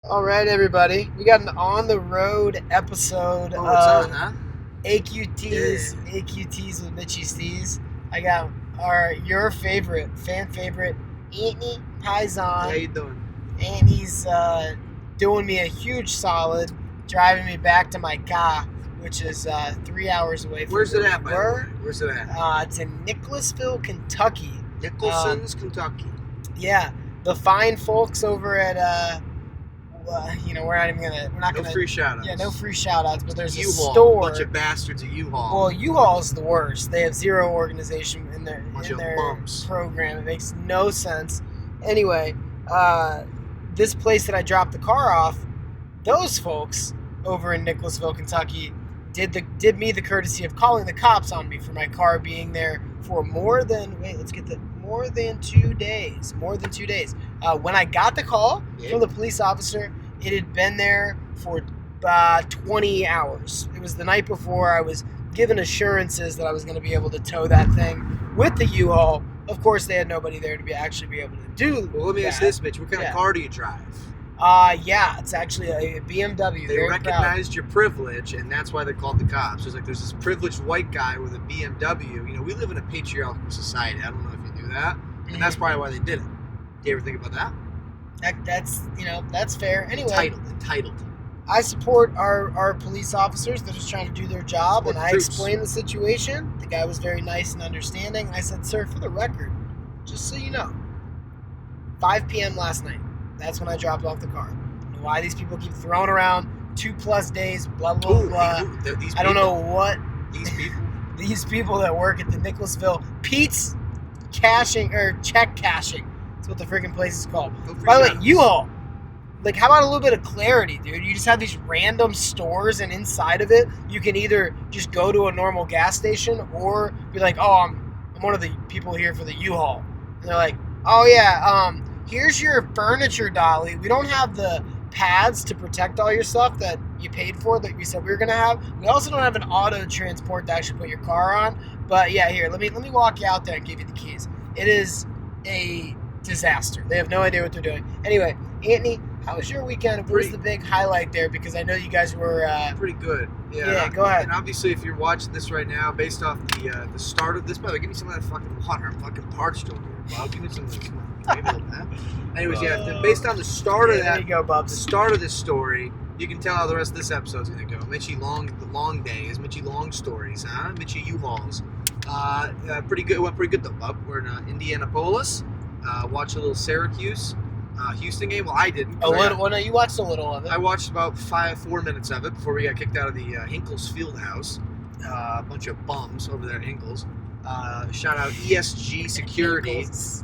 All right, everybody. We got an on-the-road episode Oh, of it's on, huh? AQTs, Yeah. AQTs with Mitchy Steez. I got your fan favorite, Antony How Paisan, you doing? and he's doing me a huge solid, driving me back to my car, which is 3 hours away from Where's it where at, we by the way? were. Where's it at? It's in Nicholasville, Kentucky. Nicholson's, Kentucky. Yeah, the fine folks over at we're not No gonna free shout-outs. yeah, no free shout outs, but there's a U-Haul, store. bunch of bastards at U-Haul. Well, U-Haul's the worst. They have zero organization in Bunch their of bums. program. It makes no sense. Anyway, this place that I dropped the car off, those folks over in Nicholasville, Kentucky, did me the courtesy of calling the cops on me for my car being there for more than 2 days. More than 2 days. When I got the call from the police officer, it had been there for 20 hours. It was the night before. I was given assurances that I was going to be able to tow that thing with the U-Haul. Of course, they had nobody there to actually be able to do. Well, let me ask this, Mitch. What kind of car do you drive? Yeah, it's actually a BMW. They recognized your privilege, and that's why they called the cops. It's like there's this privileged white guy with a BMW. You know, we live in a patriarchal society. I don't know if you knew that, and that's probably why they did it. Do you ever think about that? That's fair. Anyway, entitled. I support our police officers. They're just trying to do their job, and I explained the situation. The guy was very nice and understanding. I said, "Sir, for the record, just so you know, 5 p.m. last night. That's when I dropped off the car. I don't know why these people keep throwing around 2+ days, blah blah blah. I don't know what these people that work at the Nicholasville Pete's cashing or check cashing. That's what the freaking place is called. By the way, U-Haul. Like, how about a little bit of clarity, dude? You just have these random stores, and inside of it, you can either just go to a normal gas station or be like, "Oh, I'm one of the people here for the U-Haul," and they're like, "Oh yeah, here's your furniture dolly. We don't have the pads to protect all your stuff that you paid for that we said we were gonna have. We also don't have an auto transport to actually put your car on. But yeah, here, let me walk you out there and give you the keys." It is a disaster. They have no idea what they're doing. Anyway, Antony, how was your weekend? What was the big highlight there? Because I know you guys were pretty good. Yeah, go ahead. And obviously, if you're watching this right now, based off the start of this, by the way, give me some of that fucking water. I'm fucking parched over here, Bob. Give me some of this. Come on, give me a little bit. Anyways, based on the start of that, there you go, Bob. The start of this story, you can tell how the rest of this episode's gonna go. Mitchy the long days, Mitchy long stories, huh? Mitchy U-Hauls. Pretty good. It went pretty good though, Bob. We're in Indianapolis. Watched a little Syracuse. Houston game? Well, I didn't. Well, no, you watched a little of it. I watched about 4 minutes of it before we got kicked out of the Hinkles Fieldhouse. A bunch of bums over there at Hinkles. Shout out ESG Security.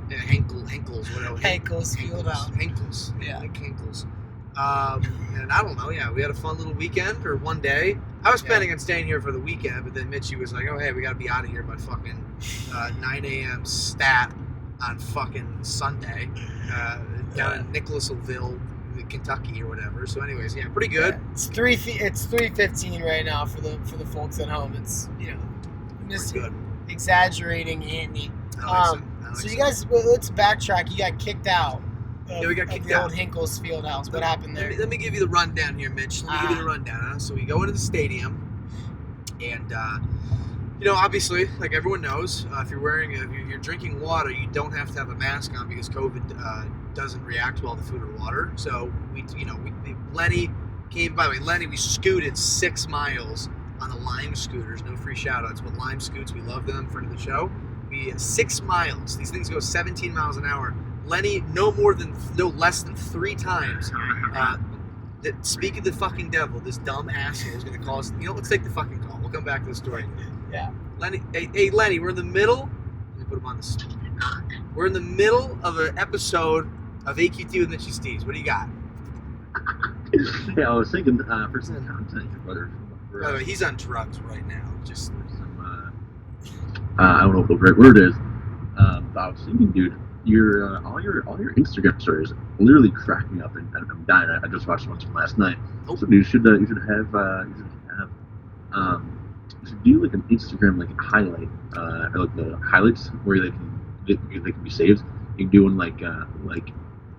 Hinkles, whatever. Hinkles Fieldhouse. Hinkles. Yeah. Like Hinkles. And I don't know, we had a fun little weekend, or one day. I was planning on staying here for the weekend, but then Mitchy was like, "Oh, hey, we gotta be out of here by fucking 9 a.m. stat on fucking Sunday." Down in Nicholasville, Kentucky or whatever. So anyways, pretty good. Yeah, it's 3:15 right now for the folks at home. It's I'm just good. Exaggerating, Antony. So you guys, let's backtrack. You got kicked out. We got kicked the out. Old Hinkles Fieldhouse. What happened there? Let me give you the rundown here, Mitch. Let me give you the rundown. Huh? So we go into the stadium, and obviously, like everyone knows, if you're drinking water, you don't have to have a mask on because COVID doesn't react well to food or water. So Lenny came. By the way, Lenny, we scooted 6 miles on the Lime scooters. No free shout-outs, but Lime scoots, we love them. Friend of the show. We 6 miles. These things go 17 miles an hour. Lenny, no less than 3 times. Speak of the fucking devil, this dumb asshole is going to call us. Let's take the fucking call. We'll come back to the story. Yeah. Lenny, hey, Lenny, we're in the middle. Let me put him on the speaker. We're in the middle of an episode of AQT with Mitchy Steez. What do you got? Yeah, I was thinking for some content, your brother. By the way, he's on drugs right now. Just some, I don't know what the right word is. But I was thinking, dude, all your Instagram stories literally crack me up, and I'm dying. I just watched one from last night. So dude, you should do like an Instagram like highlight, or like the highlights where they can be saved. You can do one like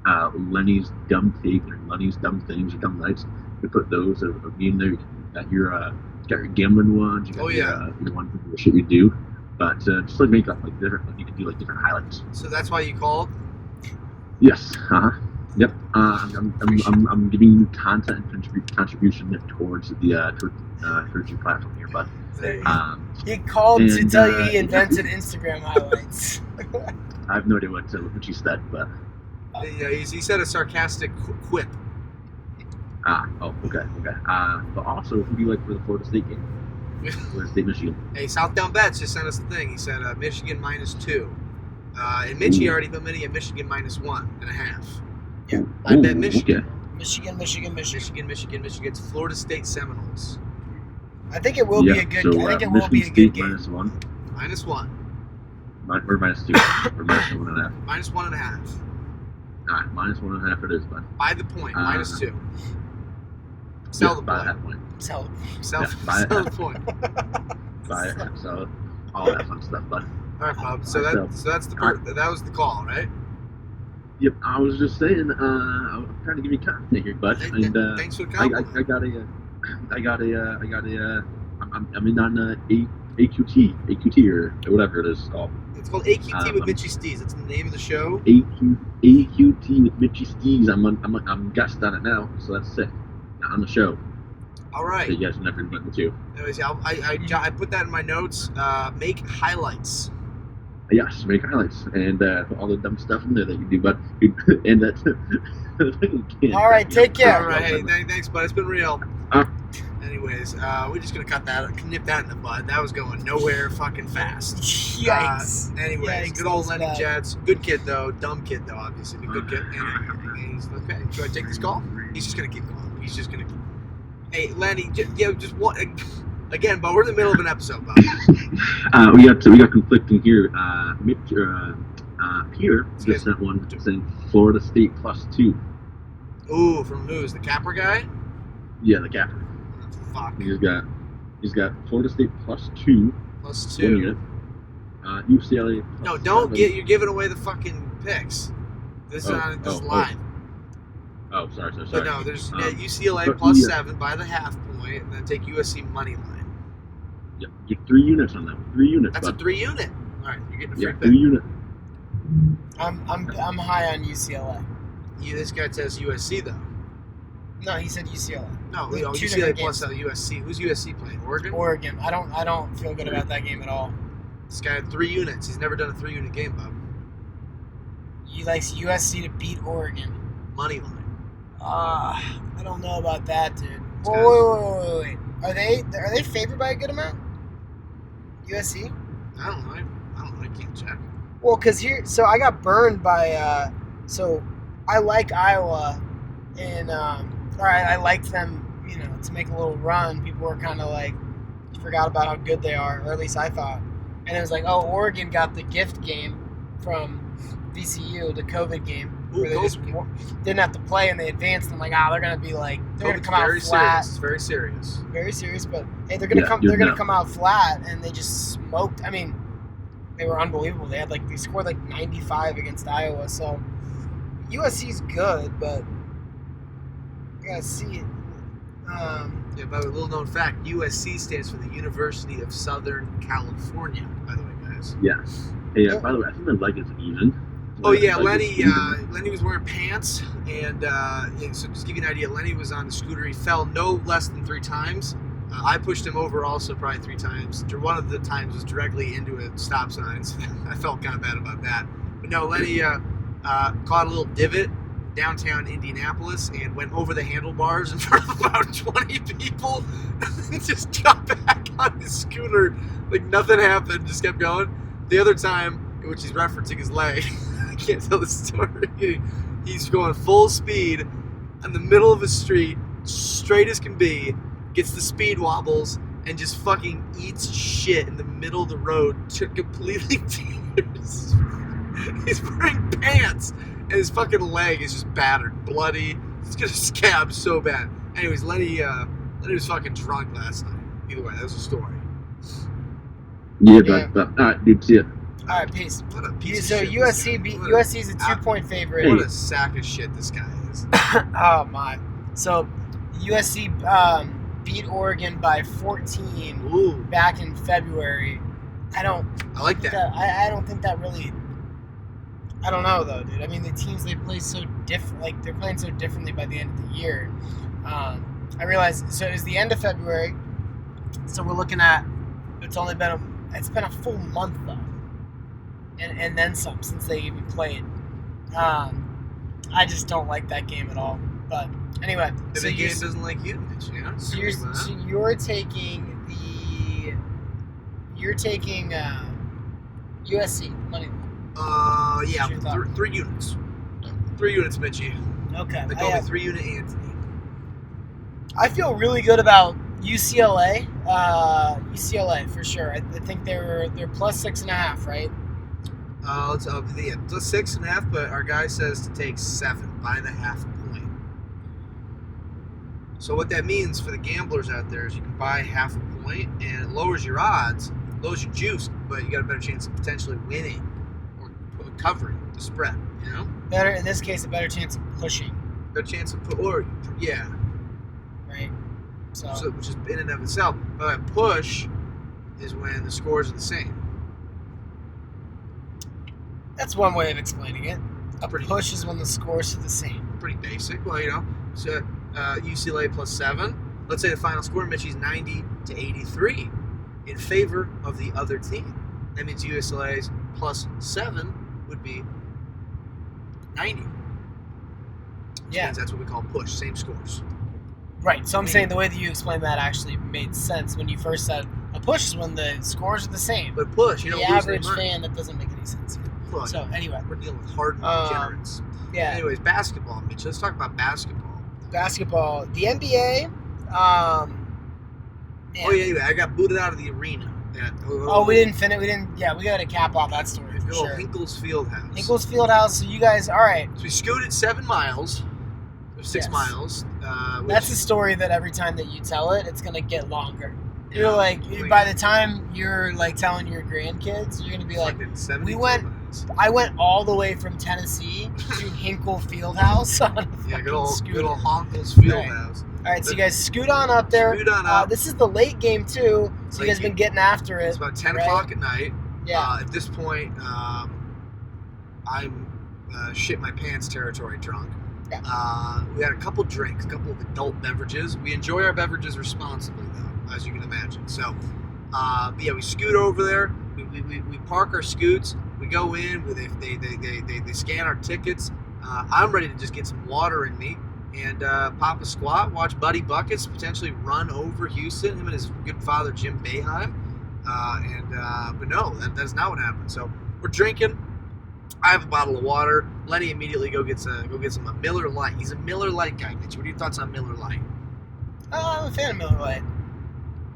Lenny's dumb take or Lenny's dumb things or dumb nights. You put those of me in there. Got your gambling ones. You got your one for the shit you do. But just like make up like different. Like you can do like different highlights. So that's why you called. Yes. Yep. I'm giving you content and contribution towards the towards your platform here, bud. He called to tell you he invented Instagram highlights. I have no idea what you said, but he said a sarcastic quip. Okay. But also, who do you like for the Florida State game? Florida State, Michigan. Hey, Southdown Bets just sent us the thing. He said Michigan -2. And Mitchy already put Mitty at Michigan -1.5. Yeah. I bet Michigan. Okay. Michigan. Michigan. It's Florida State Seminoles. I think it will be a good. So, I think it will be a good game. -1. -1. Or -2. Or -1.5. -1.5. Alright, -1.5 it is, bud. By the point, -2. Sell the by point. that point. Sell Sell the point. Buy it, sell it, all that fun stuff, bud. All right, Bob. So that's the part. That was the call, right? Yep, I was just saying. I'm trying to give you content here, bud. And thanks for the compliment. I'm in on AQT or whatever it is called. It's called AQT with Mitchy Steez. That's the name of the show. AQT with Mitchy Steez. I'm guest on it now, so that's sick. On the show. All right. So you guys never met me too. Anyways, I put that in my notes. Make highlights. Yes, make highlights and put all the dumb stuff in there that you do, but and that's. All right, take care. All right, hey, thanks, bud. It's been real. Anyways, we're just gonna nip that in the bud. That was going nowhere fucking fast. Yikes. Anyways, Yikes, good old that was Lenny bad. Jets. Good kid though, dumb kid though, obviously, but good kid. And he's okay. Should I take this call? He's just gonna keep calling. He's just gonna keep. Hey, Lenny, just one again, but we're in the middle of an episode, Bob. We got conflicting here. Peter just sent one saying Florida State +2. Ooh, from who's the Capper guy? Yeah, the capper. Fuck. He's got Florida State +2. +2. 1 unit. UCLA. No, don't get. You're giving away the fucking picks. This is live. Oh, sorry. But no, there's UCLA But +7 by the half point, and then take USC money line. Yeah, get 3 units on that. 3 units. That's a 3 unit. All right, you're getting a free pick. 3 unit. I'm high on UCLA. This guy says USC though. No, he said UCLA. No, Two UCLA different plus games. USC. Who's USC playing? Oregon. Oregon. I don't feel good about that game at all. This guy had 3 units. He's never done a 3-unit game, Bob. He likes USC to beat Oregon. Money line. I don't know about that, dude. Wait. Are they favored by a good amount? USC? I don't know. I can't check. Well, so I got burned by. So I like Iowa, and I liked them. To make a little run. People were kind of like forgot about how good they are, or at least I thought. And it was like, oh, Oregon got the gift game from VCU, the COVID game, where they just didn't have to play and they advanced. And I'm like, they're gonna be like, they're gonna come out flat. It's very serious. Very serious, but hey, they're gonna come out flat, and they just smoked. I mean, they were unbelievable. They scored like 95 against Iowa. So USC's good, but you gotta see it. Yeah, by the way, little known fact, USC stands for the University of Southern California, by the way, guys. Yeah. Hey, by the way, I think the leg is even. Oh yeah, Lenny was wearing pants, and so just to give you an idea, Lenny was on the scooter. He fell no less than 3 times. I pushed him over also probably 3 times. One of the times was directly into a stop sign, so I felt kind of bad about that. But no, Lenny caught a little divot downtown Indianapolis and went over the handlebars in front of about 20 people and just got back on his scooter like nothing happened, just kept going. The other time, in which he's referencing his leg, I can't tell the story, he's going full speed in the middle of a street, straight as can be, gets the speed wobbles, and just fucking eats shit in the middle of the road to completely tears. He's wearing pants, and his fucking leg is just battered, bloody. He's gonna scab so bad. Anyways, Lenny was fucking drunk last night. Either way, that was a story. Yeah, but all right, dude, see ya. All right, peace. What a piece So of shit USC this guy. USC's a 2-point favorite. What a sack of shit this guy is. Oh my! So USC beat Oregon by 14 Ooh, back in February. I like that. I don't think that really. I don't know though, dude. I mean, the teams they play so different. Like they're playing so differently by the end of the year. I realized. So it was the end of February. So we're looking at. It's been a full month though, and then some since they even played. I just don't like that game at all. But anyway, So the game doesn't like you, Mitch, you know? so you're taking USC money. Yeah, What's your thought? 3 units. 3 units, Mitchy. Okay. They call me 3 unit Antony. I feel really good about UCLA. UCLA for sure. I think they're plus 6.5, right? It's plus 6.5, but our guy says to take 7 by the half point. So what that means for the gamblers out there is you can buy half a point, and it lowers your odds, lowers your juice, but you got a better chance of potentially winning or covering the spread. You know, Better in this case, a better chance of pushing, better chance of right? So which is in and of itself. But a push is when the scores are the same. that's one way of explaining it. A Pretty- push is when the scores are the same. Pretty basic. Well, you know, so UCLA plus 7. Let's say the final score, Mitchy's 90-83 in favor of the other team. That means UCLA's plus 7 would be 90. Which Yeah. means that's what we call push, same scores. Right. So I'm saying the way that you explained that actually made sense when you first said a push is when the scores are the same. But push, you the don't lose any average money. fan, that doesn't make any sense. Well, So anyway, we're dealing with hardened degenerates. yeah. Anyways, basketball, Mitch. Let's talk about basketball. Basketball, the NBA. Man. Oh, yeah, anyway, I got booted out of the arena. Oh, we didn't finish. We didn't. Yeah, we got to cap off that story for Good old sure. Hinkle's Fieldhouse. Nichols Fieldhouse. So you guys, all right. So we scooted 7 miles, or 6 Yes. miles. That's a story that every time that you tell it, it's gonna get longer. Yeah, You're like, like- by the time you're like telling your grandkids, you're gonna be like, fucking 70 we went- miles. I went all the way from Tennessee to Hinkle Fieldhouse on a Yeah, fucking good old scooter. Hinkle's Fieldhouse. All right, so you guys scoot on up there. Scoot on up. This is the late game too, so Late you guys been game. getting after it. It's about 10 right? o'clock at night. Yeah. At this point, I'm shit my pants territory drunk. Yeah. We had a couple drinks, a couple of adult beverages. We enjoy our beverages responsibly, though, as you can imagine. So, but yeah, we scoot over there. We park our scoots. We go in. They scan our tickets. I'm ready to just get some water in me and pop a squat, watch Buddy Buckets potentially run over Houston, him and his good father Jim Boeheim. But no, that's not what happened. So we're drinking. I have a bottle of water. Lenny immediately go get some Miller Lite. He's a Miller Lite guy. Mitch, what are your thoughts on Miller Lite? I'm a fan of Miller Lite.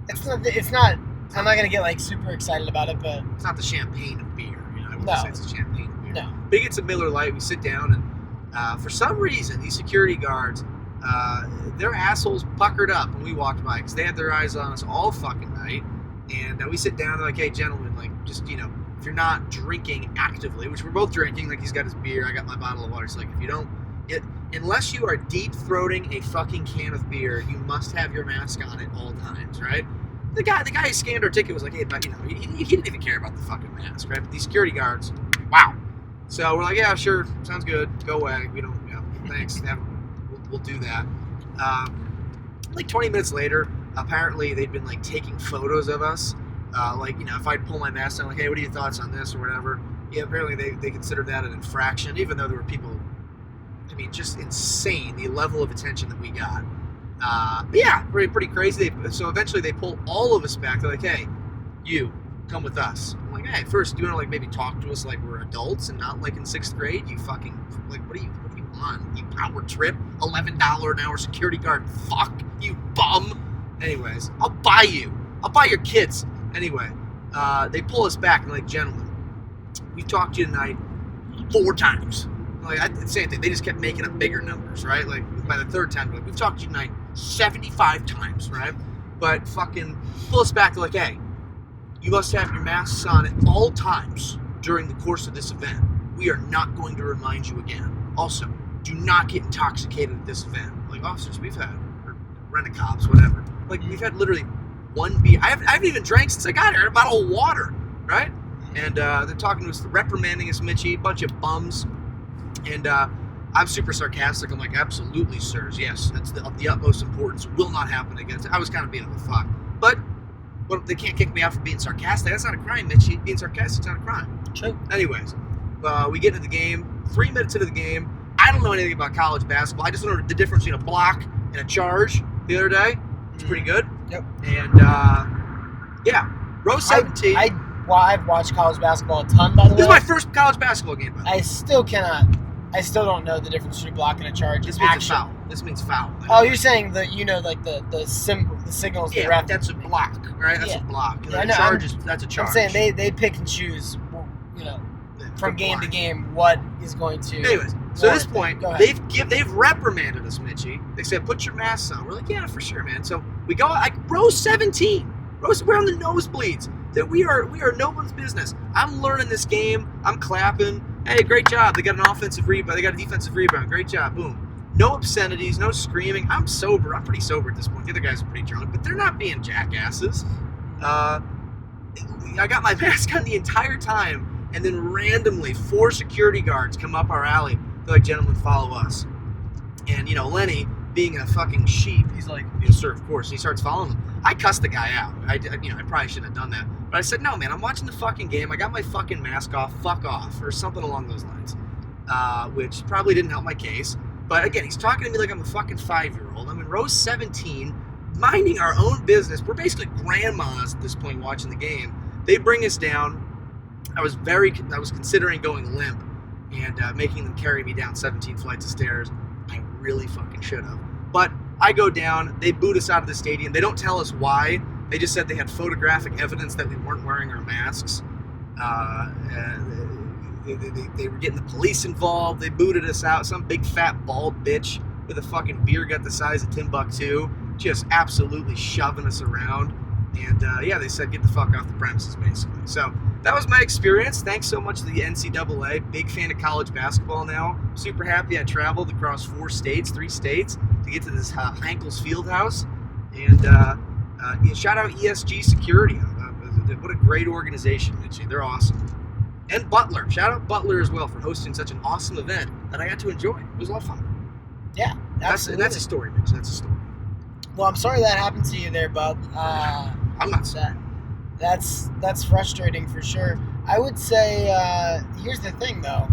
It's not. I'm not gonna get like super excited about it, but It's not the champagne of beer. You know, I wouldn't No. say it's a champagne of beer. no. But he gets a Miller Lite. We sit down, and for some reason, these security guards, their assholes puckered up when we walked by because they had their eyes on us all fucking night. And we sit down. They're like, "Hey, gentlemen, like, just if you're not drinking actively, which we're both drinking, like he's got his beer, I got my bottle of water. It's like if you don't, unless you are deep throating a fucking can of beer, you must have your mask on at all times, right?" The guy who scanned our ticket was like, "Hey, but he didn't even care about the fucking mask, right?" But these security guards, wow. So we're like, "Yeah, sure, sounds good. Go away. We don't, thanks. We'll do that." Like 20 minutes later, apparently they'd been like taking photos of us. If I'd pull my mask down, like, "Hey, what are your thoughts on this?" or whatever. Yeah, apparently they considered that an infraction, even though there were people. I mean, just insane the level of attention that we got. But yeah, pretty crazy. So eventually they pull all of us back. They're like, "Hey, you come with us." I'm like, "Hey, first, do you want to like maybe talk to us like we're adults and not like in 6th grade? You fucking like, what do you want? You power trip, $11 an hour security guard? Fuck you, bum." Anyways, I'll buy your kids. Anyway, they pull us back and like, "Gentlemen, we talked to you tonight 4 times." Like, I didn't say anything. They just kept making up bigger numbers, right? Like, by the 3rd time, we've talked to you tonight 75 times, right? But fucking pull us back to like, "Hey, you must have your masks on at all times during the course of this event. We are not going to remind you again. Also, do not get intoxicated at this event. Like, officers, we've had, or rent-a-cops, whatever. Like, we've had literally one beer. I haven't even drank since I got here. I had a bottle of water, right? And they're talking to us, reprimanding us, Mitchy, a bunch of bums. And I'm super sarcastic. I'm like, absolutely, sirs. Yes, that's the utmost importance. Will not happen again. I was kind of being a fuck. But they can't kick me out for being sarcastic. That's not a crime, Mitchy. Being sarcastic is not a crime. True. Anyways, we get into the game. 3 minutes into the game, I don't know anything about college basketball. I just learned the difference between a block and a charge the other day. It's pretty good. Yep. And, yeah, row 17. I've watched college basketball a ton, by the way. This is my first college basketball game, by the way. I still don't know the difference between block and a charge. This means foul. This means foul. Oh, you're saying the signals. Yeah, the ref. that's a block, right? That's a block. Yeah, a charge that's a charge. I'm saying they pick and choose, from game to game what is going to. Anyways, so at this point, they've reprimanded us, Mitchy. They said, put your masks on. We're like, yeah, for sure, man. So we go, row 17. We're on the nosebleeds. That we are no one's business. I'm learning this game. I'm clapping. Hey, great job. They got an offensive rebound. They got a defensive rebound. Great job. Boom. No obscenities. No screaming. I'm sober. I'm pretty sober at this point. The other guys are pretty drunk, but they're not being jackasses. I got my mask on the entire time, and then randomly 4 security guards come up our alley. They're like, gentlemen, follow us. And, Lenny, being a fucking sheep, he's like, yes, sir, of course. And he starts following them. I cussed the guy out. I probably shouldn't have done that. But I said, no, man, I'm watching the fucking game. I got my fucking mask off. Fuck off. Or something along those lines. Which probably didn't help my case. But again, he's talking to me like I'm a fucking 5-year-old. I'm in row 17, minding our own business. We're basically grandmas at this point watching the game. They bring us down. I was considering going limp and making them carry me down 17 flights of stairs. I really fucking should have. But I go down. They boot us out of the stadium. They don't tell us why. They just said they had photographic evidence that we weren't wearing our masks. They were getting the police involved. They booted us out. Some big fat bald bitch with a fucking beer gut the size of Timbuktu, just absolutely shoving us around. And they said get the fuck off the premises, basically. So that was my experience. Thanks so much to the NCAA. Big fan of college basketball now. Super happy I traveled across 3 states, to get to this Hankel's Fieldhouse. And shout out ESG Security. What a great organization, Mitchy. They're awesome. And Butler. Shout out Butler as well for hosting such an awesome event that I got to enjoy. It was a lot of fun. Yeah, absolutely. That's a story, Mitch. That's a story. Well, I'm sorry that happened to you there, bub. I'm not sad. That's frustrating for sure. I would say, here's the thing, though.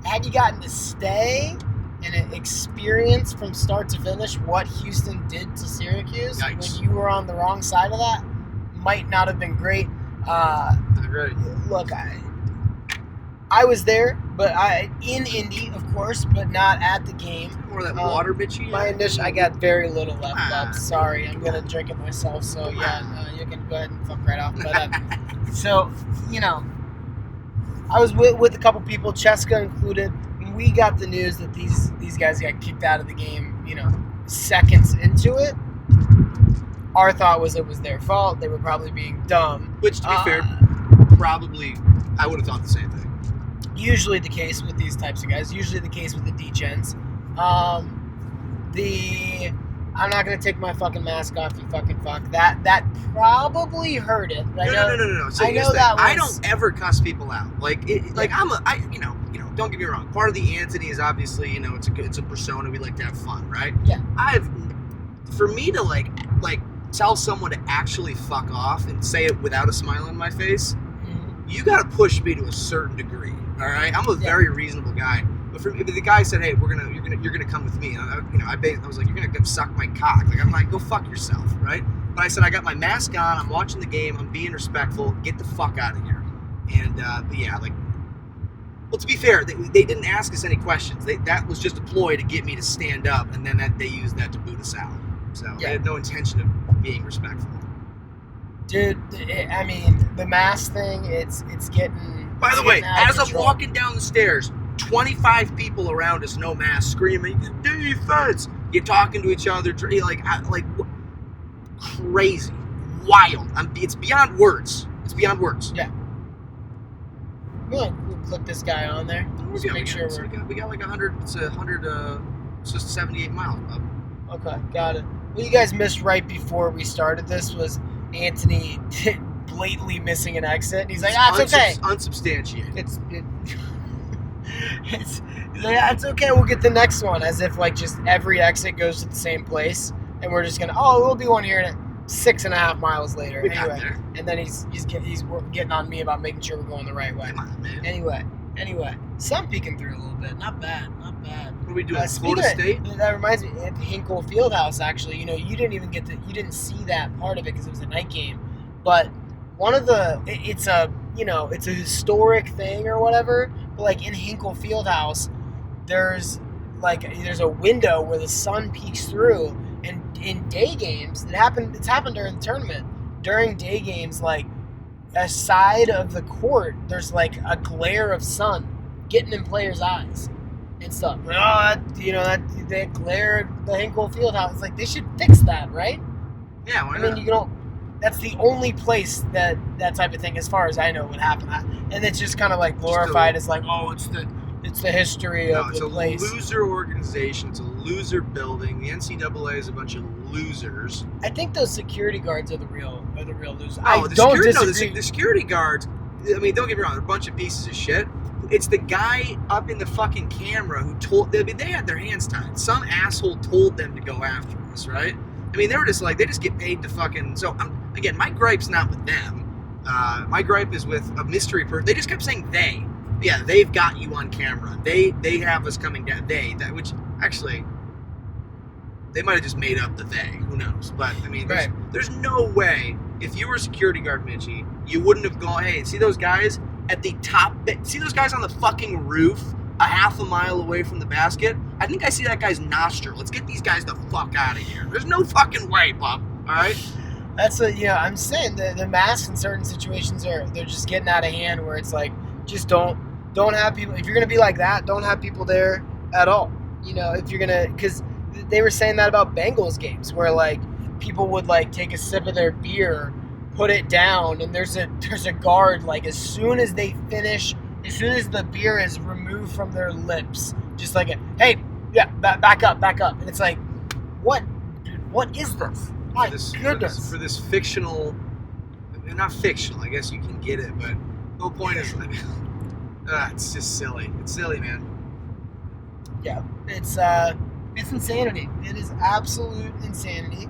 Had you gotten to stay and experience from start to finish what Houston did to Syracuse Yikes. when you were on the wrong side of that, might not have been great. Right. Look, I was there, but in Indy, of course, but not at the game. Or that water, bitchy. I got very little left, bub. Sorry, I'm gonna drink it myself. So yeah, you can go ahead and fuck right off. But so I was with a couple people, Cheska included. And we got the news that these guys got kicked out of the game. Seconds into it. Our thought was it was their fault. They were probably being dumb. Which, to be fair, probably I would have thought the same thing. Usually the case with these types of guys. Usually the case with the D-gens. I'm not going to take my fucking mask off, you fucking fuck. That probably hurt it. No. So I don't ever cuss people out. Don't get me wrong. Part of the Antony is obviously, it's a persona. We like to have fun, right? Yeah. For me to like tell someone to actually fuck off and say it without a smile on my face, you got to push me to a certain degree. All right, I'm a very reasonable guy. But the guy said, "Hey, you're gonna come with me." And I was like, "You're gonna go suck my cock." Like I'm like, "Go fuck yourself," right? But I said, "I got my mask on. I'm watching the game. I'm being respectful. Get the fuck out of here." And well, to be fair, they didn't ask us any questions. That was just a ploy to get me to stand up, and then they used that to boot us out. So they had no intention of being respectful. Dude, the mask thing, it's getting. By the way, as I'm walking down the stairs, 25 people around us, no mask, screaming, "Defense!" You're talking to each other, crazy, wild. It's beyond words. It's beyond words. Yeah. We'll click this guy on there. Just make sure we got like 100. It's 100. It's just 78 miles. Okay, got it. What you guys missed right before we started this was Antony blatantly missing an exit. And he's like, it's okay. Unsubstantiated. He's like, it's okay. We'll get the next one, as if like just every exit goes to the same place, and we're just gonna we'll be one here 6.5 miles later. Anyway, and then he's getting on me about making sure we're going the right way. Come on, man. Anyway, sun peeking through a little bit. Not bad. What are we doing? Florida State? That reminds me, at the Hinkle Fieldhouse, actually, you didn't see that part of it because it was a night game. But one of it's a historic thing or whatever. But like in Hinkle Fieldhouse, there's a window where the sun peeks through, and in day games, it's happened during the tournament. During day games, like a side of the court, there's like a glare of sun getting in players' eyes and stuff. That glare at the Hinkle Fieldhouse. It's like they should fix that, right? Yeah, why not? I mean, that's the only place that type of thing, as far as I know, would happen. And it's just kind of like glorified as like, it's the history of the place. It's a loser organization. It's a loser building. The NCAA is a bunch of losers. I think those security guards are the real losers. The security guards, I mean, don't get me wrong, they're a bunch of pieces of shit. It's the guy up in the fucking camera who they had their hands tied. Some asshole told them to go after us, right? I mean, they were just like, they just get paid to fucking... So, again, my gripe's not with them. My gripe is with a mystery person. They just kept saying they. Yeah, they've got you on camera. They have us coming down. Which, actually, they might have just made up the they. Who knows? But, I mean, there's no way, if you were a security guard, Mitchy, you wouldn't have gone, hey, see those guys at the top? See those guys on the fucking roof a half a mile away from the basket? I think I see that guy's nostril. Let's get these guys the fuck out of here. There's no fucking way, Bob. All right? That's what, I'm saying. The masks in certain situations they're just getting out of hand, where it's like, just don't have people. If you're gonna be like that, don't have people there at all. If you're gonna, because they were saying that about Bengals games, where like people would like take a sip of their beer, put it down, and there's a guard, like as soon as they finish, as soon as the beer is removed from their lips, just like hey, yeah, back up, and it's like, what is this? My goodness. For this fictional, not fictional, I guess you can get it, but the whole point is, it's just silly. It's silly, man. Yeah, it's insanity. It is absolute insanity.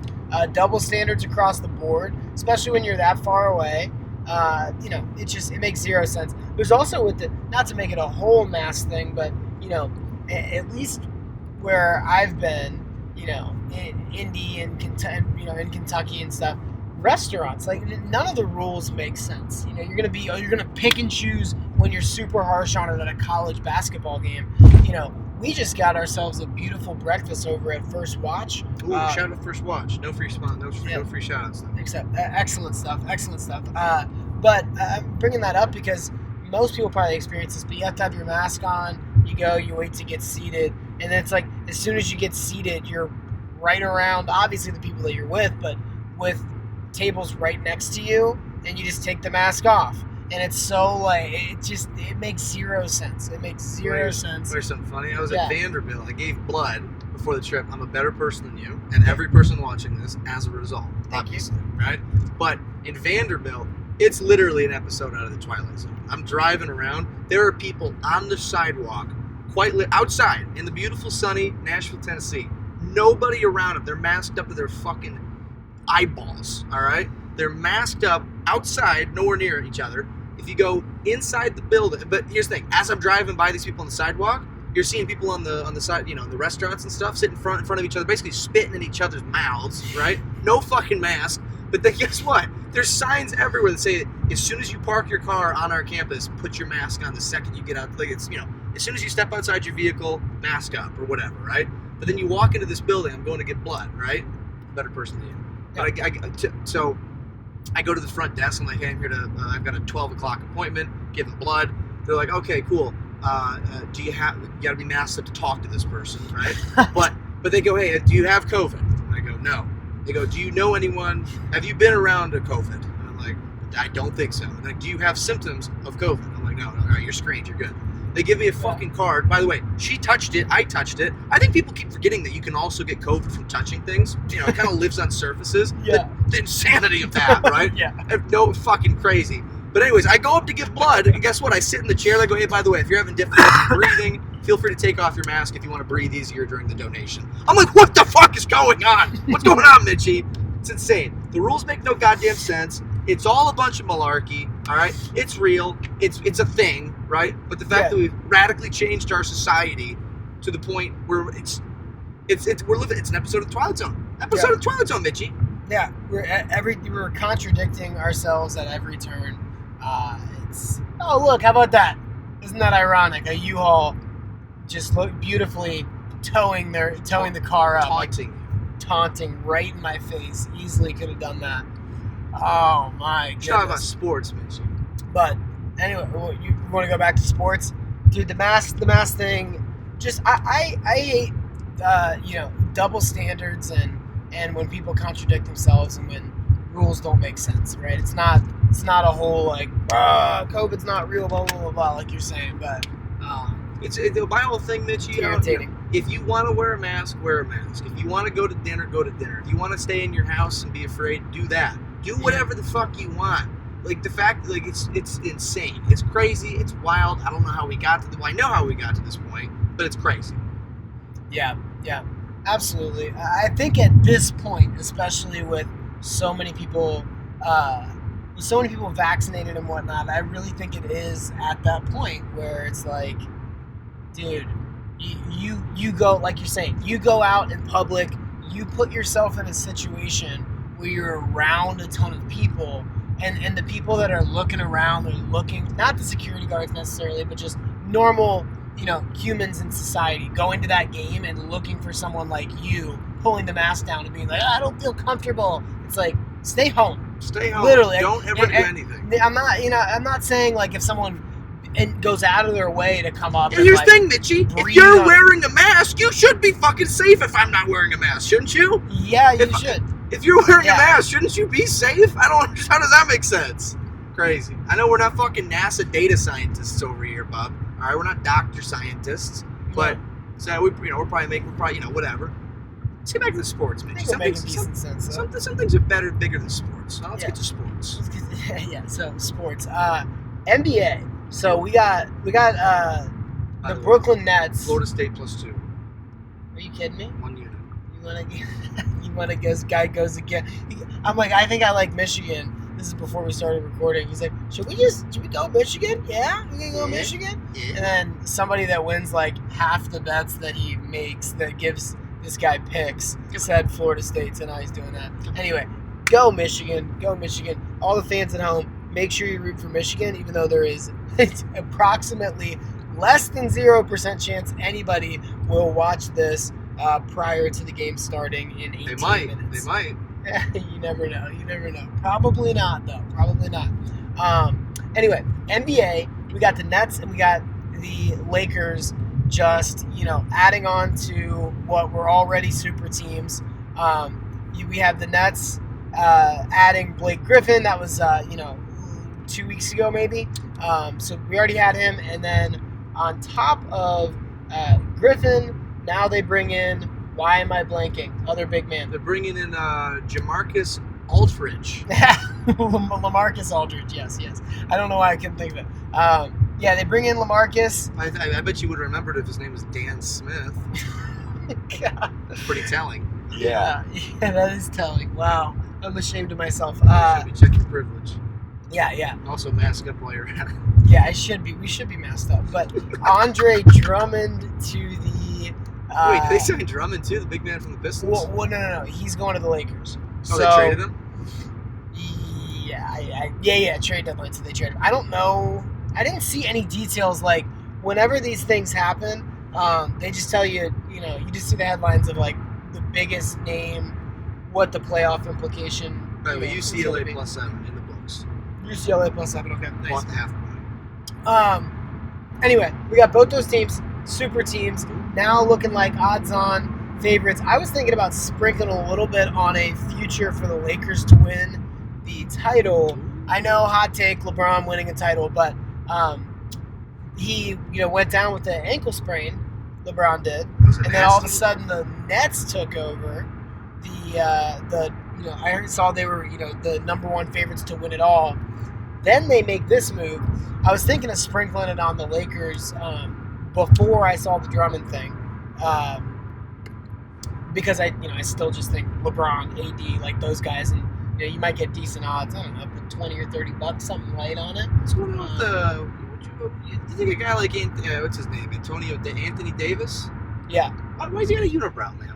Double standards across the board, especially when you're that far away. It makes zero sense. There's also not to make it a whole mass thing, but at least where I've been, in Indy and in Kentucky and stuff, restaurants, like none of the rules make sense. You're gonna pick and choose when you're super harsh on it at a college basketball game. We just got ourselves a beautiful breakfast over at First Watch. Ooh, shout out First Watch. No free spot, no free shout outs. Excellent stuff. But I'm bringing that up because most people probably experience this, but you have to have your mask on. You go, you wait to get seated, and then it's like as soon as you get seated, you're right around, obviously, the people that you're with, but with tables right next to you, and you just take the mask off. And it's so like, it makes zero sense. It makes zero sense. There's something funny. I was at Vanderbilt. I gave blood before the trip. I'm a better person than you, and every person watching this as a result, obviously, right? But in Vanderbilt, it's literally an episode out of the Twilight Zone. I'm driving around. There are people on the sidewalk, outside in the beautiful, sunny Nashville, Tennessee. Nobody around them. They're masked up to their fucking eyeballs, all right? They're masked up outside, nowhere near each other. If you go inside the building, but here's the thing: as I'm driving by these people on the sidewalk, you're seeing people on the side, the restaurants and stuff, sitting in front of each other, basically spitting in each other's mouths, right? No fucking mask. But then guess what? There's signs everywhere that say, as soon as you park your car on our campus, put your mask on the second you get out. Like it's, as soon as you step outside your vehicle, mask up or whatever, right? But then you walk into this building, I'm going to get blood, right? Better person than you. But so I go to the front desk. I'm like, hey, I'm here to, I've got a 12 o'clock appointment, give them blood. They're like, okay, cool. You got to be masked up to talk to this person, right? but they go, hey, do you have COVID? And I go, no. They go, do you know anyone? Have you been around a COVID? And I'm like, I don't think so. And like, do you have symptoms of COVID? I'm like, no, you're screened, you're good. They give me a fucking card. By the way, she touched it, I touched it. I think people keep forgetting that you can also get COVID from touching things. You know, it kind of lives on surfaces. Yeah. The insanity of that, right? Yeah. No, fucking crazy. But anyways, I go up to give blood, and guess what? I sit in the chair. I go, hey, by the way, if you're having difficulty breathing, feel free to take off your mask if you want to breathe easier during the donation. I'm like, what the fuck is going on? What's going on, Mitchy? It's insane. The rules make no goddamn sense. It's all a bunch of malarkey, all right? It's real. It's a thing, right? But the fact that we've radically changed our society to the point where it's an episode of Twilight Zone. Of Twilight Zone, Mitchy. Yeah, we're contradicting ourselves at every turn. Look, how about that? Isn't that ironic? A U-Haul just looked beautifully towing the car up, taunting right in my face. Easily could have done that. Oh my goodness. Talk about sports, Mitchy. But anyway, you want to go back to sports, dude? The mask thing. Just I hate double standards and when people contradict themselves and when rules don't make sense, right? It's not a whole like COVID's not real, blah blah blah blah, like you're saying, but my whole thing, Mitchy. Irritating. If you want to wear a mask, wear a mask. If you want to go to dinner, go to dinner. If you want to stay in your house and be afraid, do that. Do whatever the fuck you want. Like the fact, like it's insane. It's crazy. It's wild. I don't know how we got to I know how we got to this point, but it's crazy. Yeah, absolutely. I think at this point, especially with so many people vaccinated and whatnot, I really think it is at that point where it's like, dude, you go, like you're saying, you go out in public, you put yourself in a situation where you're around a ton of people, and the people that are looking around, they're looking, not the security guards necessarily, but just normal, humans in society going to that game and looking for someone like you pulling the mask down and being like, I don't feel comfortable. It's like, stay home. Stay home. Literally. Don't ever do anything. I'm not saying like if someone goes out of their way to come up. Here's the thing, Mitchy. If you're wearing a mask, you should be fucking safe if I'm not wearing a mask, shouldn't you? Yeah, you should. If you're wearing a mask, shouldn't you be safe? I don't understand. How does that make sense? Crazy. I know we're not fucking NASA data scientists over here, bub. All right, we're not doctor scientists, but so we're probably whatever. Let's get back to the sports, Mitchy. Some things are bigger than sports. So let's get to sports. Yeah. So sports. NBA. So we got the Brooklyn Nets. Florida State +2. Are you kidding me? 1 unit. You want to guess? Guy goes again. I'm like, I think I like Michigan. This is before we started recording. He's like, should we go Michigan? Yeah, we can go Michigan. Yeah. And then somebody that wins like half the bets that he makes, that gives this guy picks, said Florida State, so now he's doing that. Anyway, go Michigan. All the fans at home, make sure you root for Michigan, even though there is approximately less than 0% chance anybody will watch this prior to the game starting in 18 minutes. They might. You never know. Probably not, though. Anyway, NBA, we got the Nets and we got the Lakers just, adding on to what were already super teams. We have the Nets adding Blake Griffin. That was, 2 weeks ago maybe. So we already had him. And then on top of Griffin, now they bring in, why am I blanking? Other big man. They're bringing in Jamarcus Aldridge. LaMarcus Aldridge, yes. I don't know why I couldn't think of it. They bring in LaMarcus. I bet you would have remembered if his name was Dan Smith. God. That's pretty telling. Yeah, that is telling. Wow. I'm ashamed of myself. You should be checking privilege. Yeah. Also mask up while you're at it. Yeah, we should be masked up. But Andre Drummond to the... Wait, they signed Drummond too, the big man from the Pistons? Well, no. He's going to the Lakers. Oh, they traded him? Yeah, trade deadline, so they traded him. I don't know. I didn't see any details. Like, whenever these things happen, they just tell you, you just see the headlines of, like, the biggest name, what the playoff implication. Right, but UCLA +7 in the books. UCLA +7, okay. Nice. 1.5 point. Anyway, we got both those teams, super teams, now looking like odds-on favorites. I was thinking about sprinkling a little bit on a future for the Lakers to win the title. I know, hot take, LeBron winning a title, but he went down with the ankle sprain. LeBron did, and then all of a sudden the Nets took over. I saw they were the number one favorites to win it all. Then they make this move. I was thinking of sprinkling it on the Lakers before I saw the Drummond thing, because I still just think LeBron, AD, like those guys, and you might get decent odds. I don't know, put $20 or $30, something light on it. What's going on with you think a guy like what's his name, Anthony Davis? Yeah. Why is he got a unibrow, man?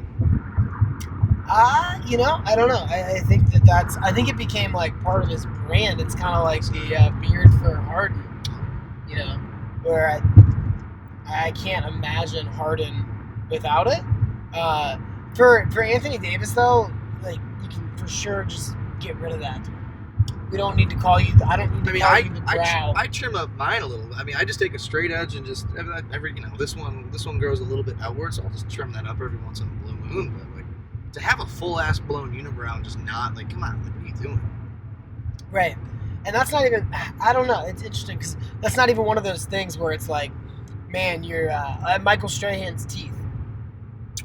I don't know. I think I think it became like part of his brand. It's kind of like the beard for Harden, where I can't imagine Harden without it. For Anthony Davis though, like you can for sure just get rid of that. We don't need to call you. I don't need to call you the brow. I trim up mine a little. I mean, I just take a straight edge and just this one grows a little bit outward, so I'll just trim that up every once in a blue moon. But like to have a full ass blown unibrow and just not like, come on, what are you doing? Right, and that's not even. I don't know. It's interesting because that's not even one of those things where it's like, man, you're Michael Strahan's teeth.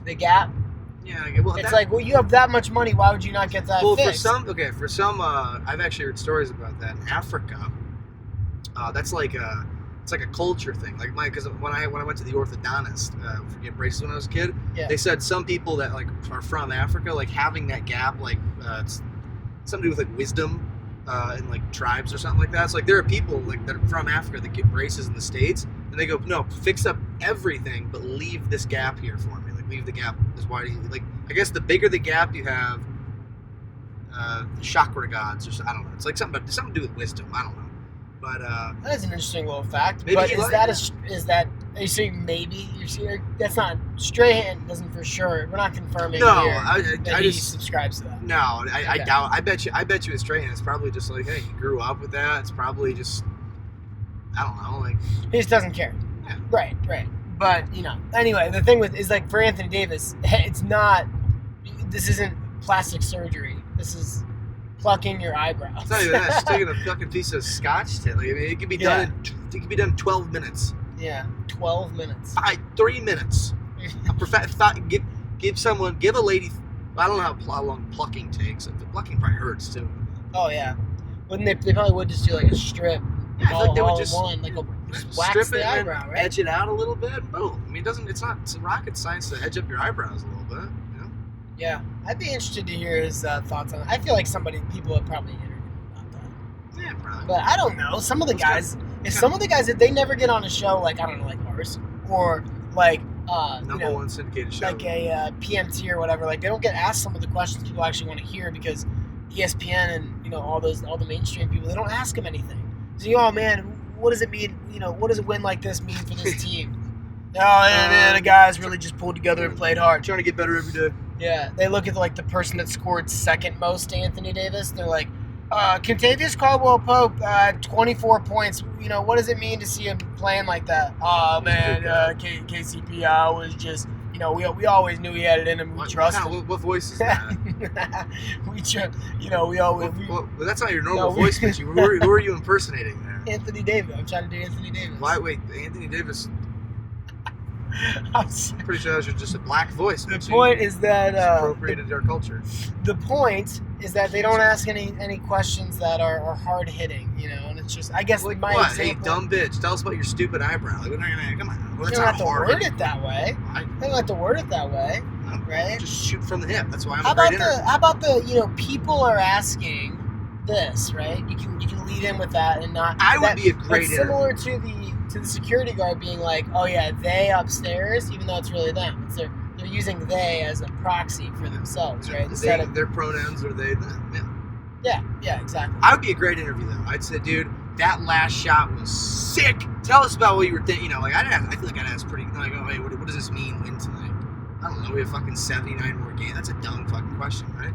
The gap. Yeah, well, it's like, well, you have that much money. Why would you not get that fixed? For some, I've actually heard stories about that in Africa. That's like it's like a culture thing. Like because when I went to the orthodontist for getting braces when I was a kid, they said some people that like are from Africa, like having that gap, like it's something to do with like wisdom in like tribes or something like that. So like there are people like that are from Africa that get braces in the States, and they go, no, fix up everything, but leave this gap here for me. Leave the gap as wide as like. I guess the bigger the gap you have, the chakra gods, or I don't know. It's like something to do with wisdom. I don't know, but that is an interesting little fact. Maybe but is that? Are you saying maybe? You're saying that's not Strahan doesn't for sure. We're not confirming. No, I just subscribes to that. No, I doubt. I bet you with Strahan, it's probably just like, hey, you grew up with that. It's probably just, I don't know, like he just doesn't care. Yeah. Right. But, anyway, the thing is like for Anthony Davis, this isn't plastic surgery. This is plucking your eyebrows. It's not even that. It's taking a fucking piece of scotch tape. Like, I mean, it can be done. It can be done in 12 minutes. Yeah, 12 minutes. 3 minutes. Give a lady. I don't know how long plucking takes. Plucking probably hurts too. Oh yeah, wouldn't they? They probably would just do like a strip. Yeah, I feel like they would just wax strip the it eyebrow, right? Edge it out a little bit. Boom. I mean, it's rocket science to edge up your eyebrows a little bit. Yeah, I'd be interested to hear his thoughts on it. I feel like people would probably interview him about that. Yeah, probably. But I don't know. Some of the guys, if they never get on a show like I don't know, like ours or like number one syndicated show, like a PMT or whatever, like they don't get asked some of the questions people actually want to hear because ESPN and all the mainstream people, they don't ask them anything. So oh man, what does it mean? What does a win like this mean for this team? The guys really just pulled together and played hard, trying to get better every day. Yeah, they look at like the person that scored second most to Anthony Davis. They're like, Contavious Caldwell-Pope, 24 points. What does it mean to see him playing like that? Oh man, KCP was just. We always knew he had it in him. We trusted him. What voice is that? we always. Well, that's not your normal voice, Mitchy. Who are you impersonating there? Anthony Davis. I'm trying to do Anthony Davis. Why? Wait, Anthony Davis. I'm pretty sure that was just a black voice. The point is that appropriated our culture. The point is that they don't ask any questions that are hard hitting, and it's just I guess like my what? example. Hey, dumb bitch, tell us about your stupid eyebrow. Like, come on, you don't have to word it that way. You don't have to word it that way, right? Just shoot from the hip. That's why I'm How about the people are asking this, right? You can lead in with that and not. I would be a great. Similar to the security guard being like, oh yeah, they upstairs, even though it's really them. They're using they as a proxy for themselves, right? Instead of their pronouns or they, them. Yeah, exactly. I would be a great interview though. I'd say, dude, that last shot was sick. Tell us about what you were thinking. I feel like I'd ask pretty. Like, oh, hey, what does this mean? Win tonight? I don't know. We have fucking 79 more games. That's a dumb fucking question, right?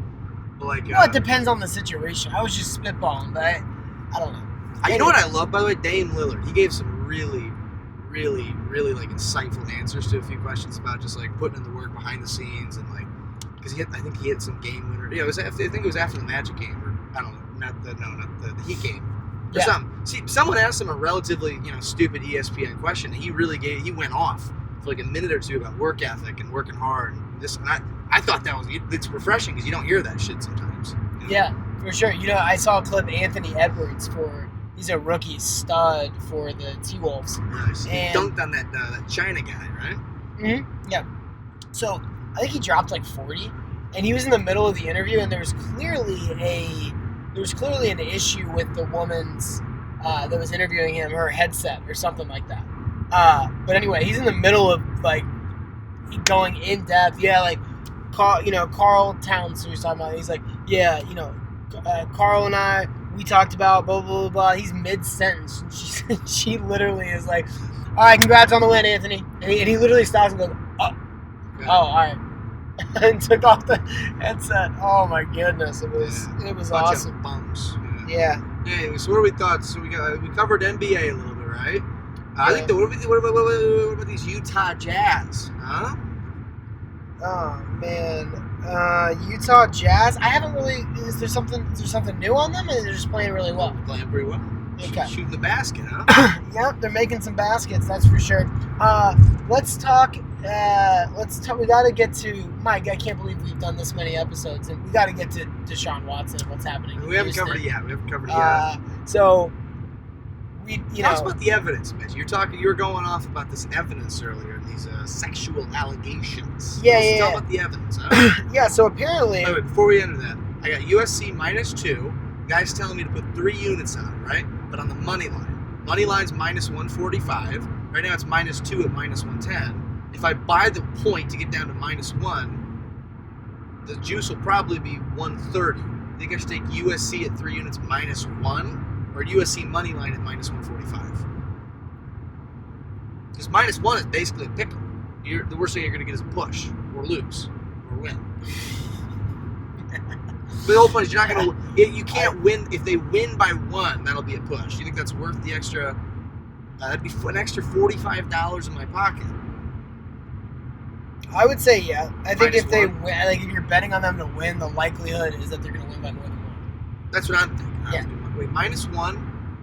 But like, well, it depends on the situation. I was just spitballing, but I don't know. You know what I love, by the way? Dame Lillard. He gave some really, really, really like insightful answers to a few questions about just like putting in the work behind the scenes and like because I think he hit some game winner. Yeah, I think it was after the Magic game or I don't know, not the Heat game. or something. See, someone asked him a relatively, stupid ESPN question, and he went off for like a minute or two about work ethic and working hard. And this, and I thought it's refreshing because you don't hear that shit sometimes. Yeah, for sure. I saw a clip Anthony Edwards he's a rookie stud for the T-Wolves. Nice. He dunked on that China guy, right? Mm-hmm. Yeah. So I think he dropped like 40, and he was in the middle of the interview, and there was clearly an issue with the woman's that was interviewing him, her headset or something like that. But anyway, he's in the middle of like going in depth. Yeah, like Carl Towns, who was talking about. He's like, yeah, Carl and I, we talked about blah blah blah blah. He's mid sentence, and she literally is like, all right, congrats on the win, Anthony. And he literally stops and goes, oh, all right. And took off the headset. Oh my goodness, it was Bunch awesome. Of bums. Yeah. Yeah. So what are we thought? So we covered NBA a little bit, right? I think what about these Utah Jazz? Huh? Oh man, Utah Jazz. I haven't really. Is there something new on them? Or they're just playing really well? Playing pretty well. Okay. Shooting the basket, huh? Yep, they're making some baskets. That's for sure. Let's talk. We got to get to Mike. I can't believe we've done this many episodes, and we got to get to Deshaun Watson and what's happening. We haven't covered it yet. So we, Tell us about the evidence, Mitch. You were going off about this evidence earlier. These sexual allegations. Yeah. Tell about the evidence. Huh? Yeah. So apparently. Wait, before we enter that, I got USC -2. Guys telling me to put 3 units on it, right? But on the money line. Money line's -145. Right now it's -2 at -110. If I buy the point to get down to -1, the juice will probably be 130. I think I should take USC at 3 units -1 or USC money line at -145. Because -1 is basically a pickle. The worst thing you're going to get is a push or lose or win. But the whole point is you're not going to. You can't win if they win by 1. That'll be a push. You think that's worth the extra? That'd be an extra $45 in my pocket. I would say yeah. I think if they -1. win, like if you're betting on them to win, the likelihood is that they're going to win by more than 1. That's what I'm thinking. Yeah. Wait, -1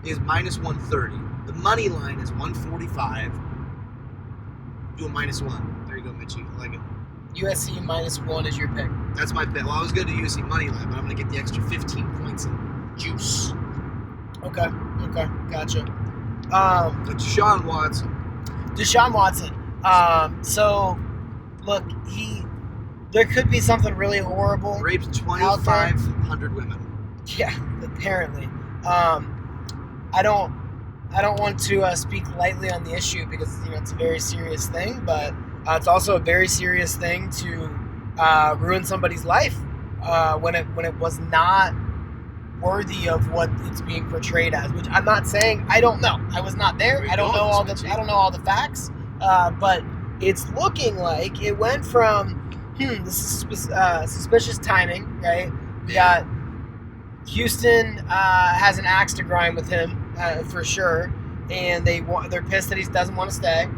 is -130. The money line is 145. Do a -1. There you go, Mitchy. I like it. USC -1 is your pick. That's my pick. Well, I was going to do USC money line, but I'm going to get the extra 15 points in juice. Okay, gotcha. But Deshaun Watson. So look, there could be something really horrible. Raped 2,500 women. Yeah, apparently. I don't want to speak lightly on the issue because it's a very serious thing, but it's also a very serious thing to ruin somebody's life when it was not worthy of what it's being portrayed as. Which I'm not saying. I don't know. I was not there. I don't know all the facts. But it's looking like it went from this is suspicious timing, right? We got Houston has an axe to grind with him for sure, and they're pissed that he doesn't want to stay,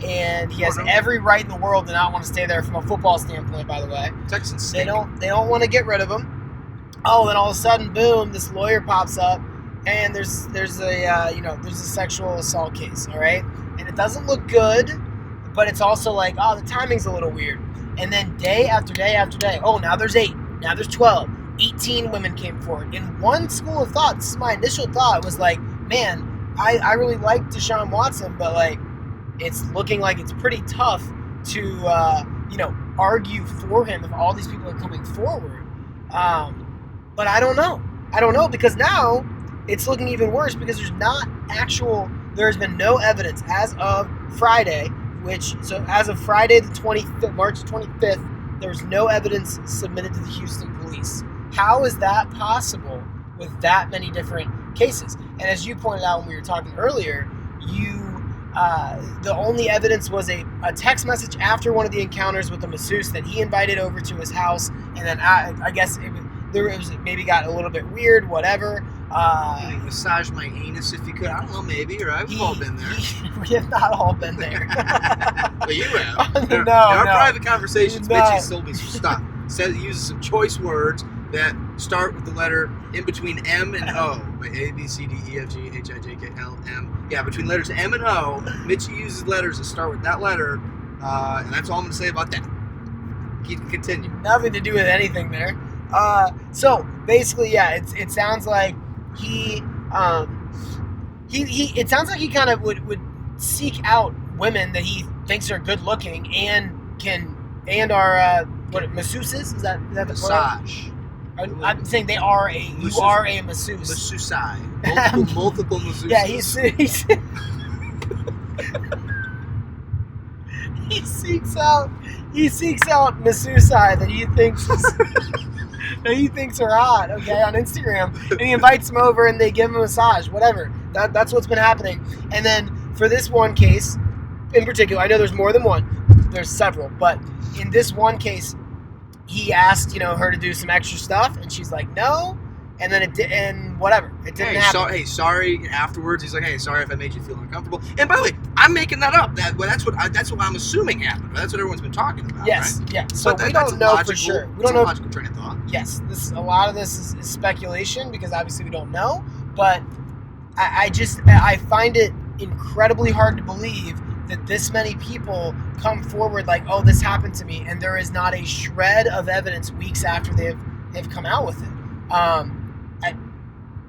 and he has every right in the world to not want to stay there from a football standpoint. By the way, Texans. They don't want to get rid of him. Oh, then all of a sudden, boom! This lawyer pops up, and there's a sexual assault case. All right, and it doesn't look good, but it's also like, oh, the timing's a little weird. And then day after day after day, oh, now there's 8, now there's 12, 18 women came forward. In one school of thought, this is my initial thought, was like, man, I really like Deshaun Watson, but like, it's looking like it's pretty tough to argue for him if all these people are coming forward. But I don't know because now it's looking even worse because there's been no evidence as of Friday, as of Friday the 25th, March 25th, there's no evidence submitted to the Houston police. How is that possible with that many different cases? And as you pointed out when we were talking earlier, the only evidence was a text message after one of the encounters with the masseuse that he invited over to his house, and then I guess it maybe got a little bit weird, whatever. Massage my anus if you could. I don't know, maybe, right? We've all been there. We have not all been there. But you have. No, in our private conversations, No. Mitchy's told me some stuff. Uses some choice words. that start with the letter in between M and O. Like A, B, C, D, E, F, G, H, I, J, K, L, M. Yeah, between letters M and O, Mitchy uses letters that start with that letter, and that's all I'm going to say about that. Continue. Nothing to do with anything there. So basically, yeah, it sounds like he it sounds like he kind of would seek out women that he thinks are good looking and are masseuses? Is that the Massage. I'm saying you are a masseuse. Masseusi. Multiple masseuses. Yeah, he seeks out masseusi that he thinks are hot, okay, on Instagram, and he invites them over and they give him a massage, whatever. That's what's been happening. And then for this one case in particular, I know there's more than one, there's several, but in this one case, he asked, her to do some extra stuff, and she's like, no. And then it didn't happen. Sorry. Afterwards, he's like, hey, sorry if I made you feel uncomfortable. And by the way, I'm making that up. That's what I'm assuming happened. That's what everyone's been talking about. Yes, right? yeah. So we don't know for sure. We don't know. Logical train of thought. Yes, a lot of this is speculation because obviously we don't know. But I find it incredibly hard to believe that this many people come forward like, oh, this happened to me, and there is not a shred of evidence weeks after they've come out with it.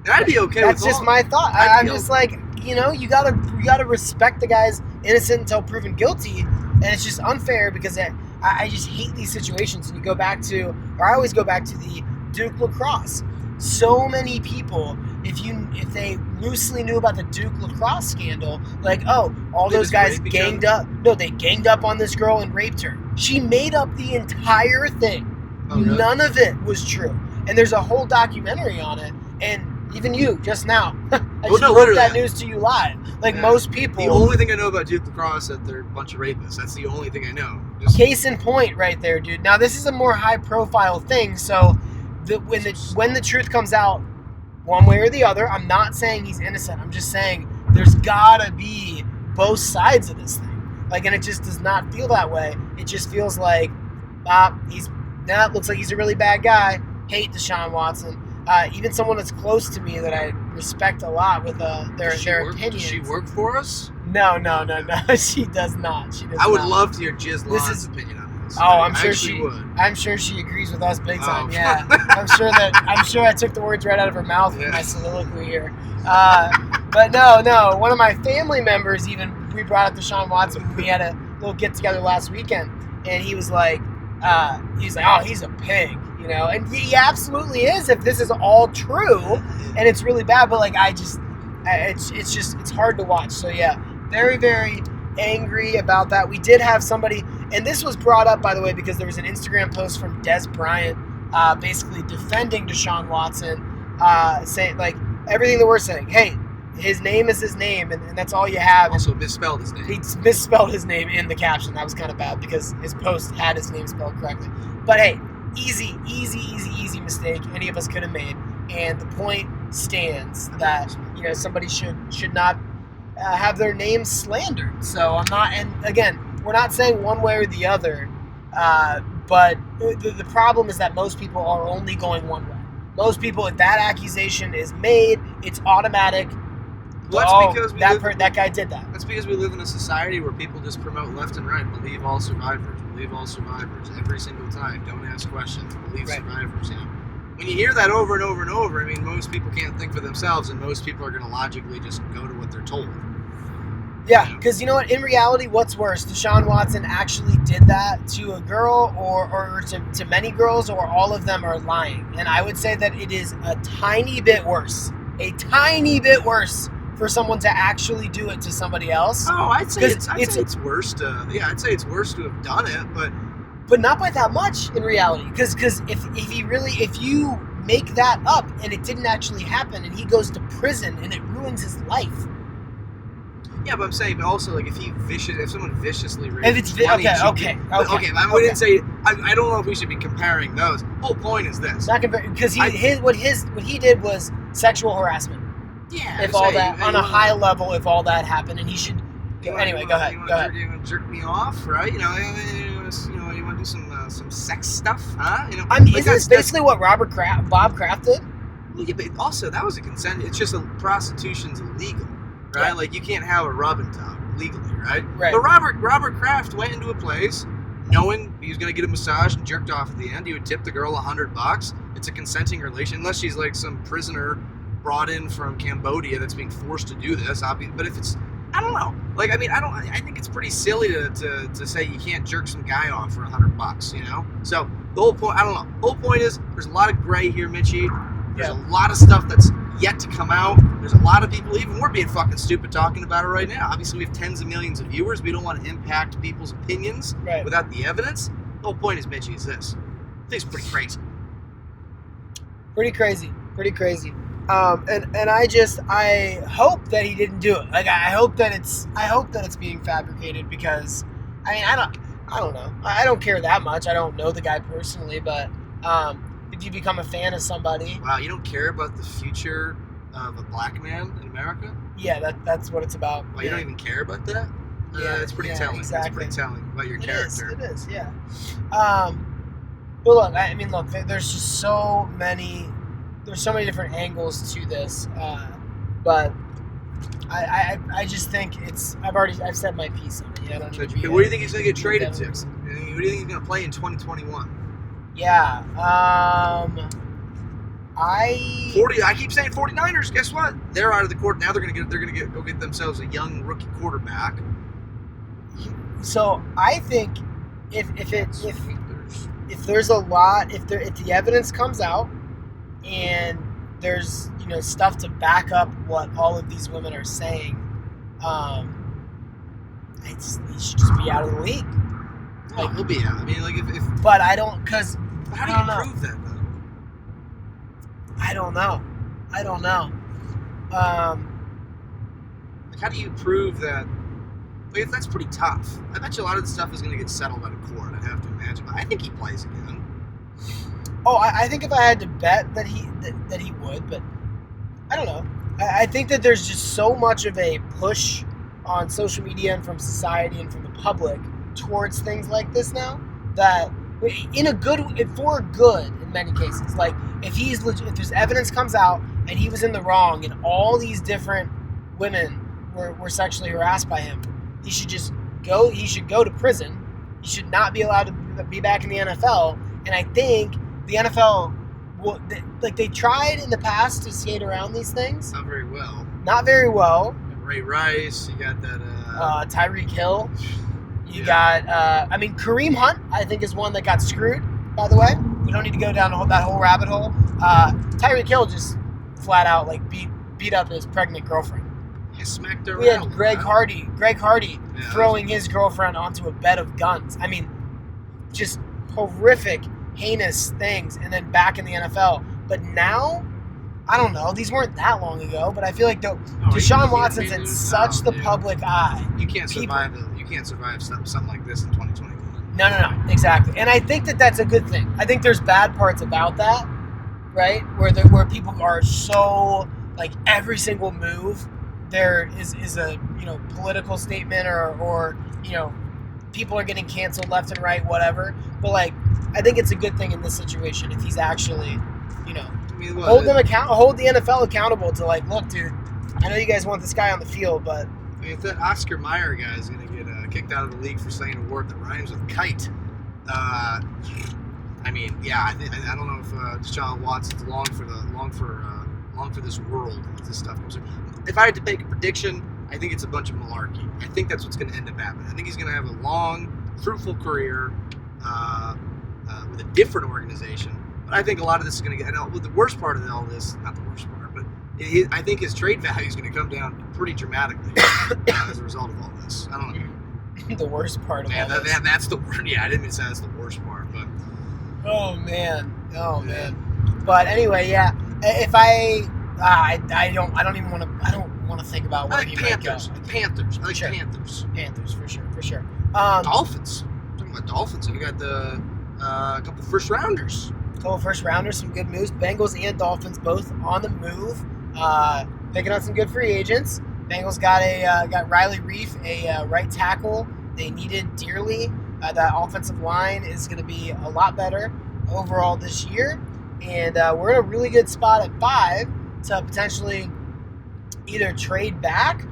I'd be okay. That's just my thought. I'm just like, you gotta respect the guy's innocent until proven guilty, and it's just unfair because I just hate these situations. And I always go back to the Duke lacrosse. So many people, if they loosely knew about the Duke lacrosse scandal, like, oh, all those guys ganged up. No, they ganged up on this girl and raped her. She made up the entire thing. Oh, really? None of it was true. And there's a whole documentary on it. And even you, just now, I just broke that news to you live. Like, most people... The only thing I know about Duke lacrosse is that they're a bunch of rapists. That's the only thing I know. Case in point right there, dude. Now, this is a more high-profile thing, so when the truth comes out one way or the other, I'm not saying he's innocent. I'm just saying there's gotta be both sides of this thing. Like, and it just does not feel that way. It just feels like, looks like he's a really bad guy. Hate Deshaun Watson. Even someone that's close to me that I respect a lot with their opinions. Does she work for us? No. She does not. I would love to hear Jiz Law's opinion on this. Oh, I'm sure she agrees with us big time. Yeah, I'm sure I took the words right out of her mouth with my soliloquy here. But no. One of my family members we brought up Deshaun Watson. We had a little get together last weekend, and he was like, oh, he's a pig. And he absolutely is if this is all true, and it's really bad. But like, it's hard to watch. So yeah, very, very angry about that. We did have somebody, and this was brought up, by the way, because there was an Instagram post from Des Bryant, basically defending Deshaun Watson, saying like everything that we're saying. Hey, his name is his name, and that's all you have. Also misspelled his name. He misspelled his name in the caption. That was kind of bad because his post had his name spelled correctly. But hey. Easy mistake any of us could have made, and the point stands that somebody should not have their name slandered. So I'm not, and again, we're not saying one way or the other, but the problem is that most people are only going one way. Most people, if that accusation is made, it's automatic. Well, that's because that guy did that. That's because we live in a society where people just promote left and right. Believe all survivors. Believe all survivors every single time. Don't ask questions. Believe survivors. When you hear that over and over and over, I mean, most people can't think for themselves, and most people are going to logically just go to what they're told. Yeah, because you know what? In reality, what's worse? Deshaun Watson actually did that to a girl or to many girls, or all of them are lying. And I would say that it is a tiny bit worse. A tiny bit worse for someone to actually do it to somebody else. Oh, I'd say it's worse to have done it, but not by that much in reality. Because if you make that up and it didn't actually happen, and he goes to prison and it ruins his life. Yeah, but I'm saying, but also like if someone viciously rapes, okay. I wouldn't say. I don't know if we should be comparing those. The whole point is this. Not comparing, because what he did was sexual harassment. Yeah. If all that on a high level, if all that happened, and he should. Anyway, go ahead. You want to jerk me off, right? You want to do some some sex stuff, huh? You know, I mean, like isn't this basically what Bob Kraft did? Yeah, but also that was a consent. It's just prostitution's illegal, right? Yeah. Like you can't have a rub and tug legally, right? Right. But Robert Kraft went into a place knowing he was going to get a massage and jerked off at the end. He would tip the girl $100. It's a consenting relation, unless she's like some prisoner brought in from Cambodia that's being forced to do this. But if it's, I don't know. Like, I mean, I think it's pretty silly to say you can't jerk some guy off for $100. You know. So the whole point, I don't know. The whole point is there's a lot of gray here, Mitchy. There's a lot of stuff that's yet to come out. There's a lot of people, even we're being fucking stupid talking about it right now. Obviously, we have tens of millions of viewers. We don't want to impact people's opinions without the evidence. The whole point is, Mitchy, is this. I think it's pretty crazy. Pretty crazy. And I hope that he didn't do it. Like, I hope that it's being fabricated, because, I mean, I don't know. I don't care that much. I don't know the guy personally, but, if you become a fan of somebody. Wow, you don't care about the future of a black man in America? Yeah, that's what it's about. Well, you don't even care about that? Yeah, it's pretty telling. Exactly. It's pretty telling about your character. It is, yeah. But look, I mean, there's just so many different angles to this. But I just think I've said my piece on it. I don't need to be what do you think he's going to get traded to? What do you think he's going to play in 2021? Yeah. I keep saying 49ers. Guess what? They're out of the court now. They're gonna go get themselves a young rookie quarterback. So I think if there's a lot, if the evidence comes out and there's stuff to back up what all of these women are saying, he should just be out of the league. Like, he'll be out. I mean, like if but I don't, because how do you prove that though? I don't know. Like, how do you prove that? Like, that's pretty tough. I bet you a lot of the stuff is going to get settled out of court. I'd have to imagine. But I think he plays again. Oh, I think if I had to bet that he would, but I don't know. I think that there's just so much of a push on social media and from society and from the public towards things like this now, that for good in many cases. Like, if there's evidence comes out and he was in the wrong and all these different women were sexually harassed by him, he should go to prison. He should not be allowed to be back in the NFL. And I think the NFL, they tried in the past to skate around these things. Not very well. Ray Rice, you got that Tyreek Hill. You got, Kareem Hunt, I think, is one that got screwed, by the way. We don't need to go down that whole rabbit hole. Tyreek Hill just flat out, beat up his pregnant girlfriend. He smacked her. We had Greg Hardy throwing his girlfriend onto a bed of guns. I mean, just horrific, heinous things, and then back in the NFL. But now, I don't know. These weren't that long ago, but I feel like Deshaun Watson's in such the public eye. You can't survive something like this in 2021. No, exactly. And I think that that's a good thing. I think there's bad parts about that, right? Where people are so, every single move there is a political statement or people are getting canceled left and right, whatever. But I think it's a good thing in this situation if he's actually hold the NFL accountable to look, dude, I know you guys want this guy on the field, but if that Oscar Mayer guy is going to get kicked out of the league for saying a word that rhymes with kite, I don't know if Deshaun Watson's long for this world if this stuff comes. If I had to make a prediction, I think it's a bunch of malarkey. I think that's what's going to end up happening. I think he's going to have a long, fruitful career with a different organization. But I think a lot of this is going to get. The worst part of all this, not the worst part, but I think his trade value is going to come down pretty dramatically as a result of all this. I don't know. The worst part of all this. That's the word. Yeah, I didn't mean to say that's the worst part, but. Oh man. But anyway, yeah. If I don't even want to. I don't want to think about where he might go. Panthers. I like sure. Panthers. Panthers for sure. Dolphins. I'm talking about Dolphins. We got the couple first rounders. Some good moves. Bengals and Dolphins both on the move, picking up some good free agents. Bengals got Riley Reif, a right tackle they needed dearly. That offensive line is going to be a lot better overall this year. And we're in a really good spot at 5 to potentially either trade back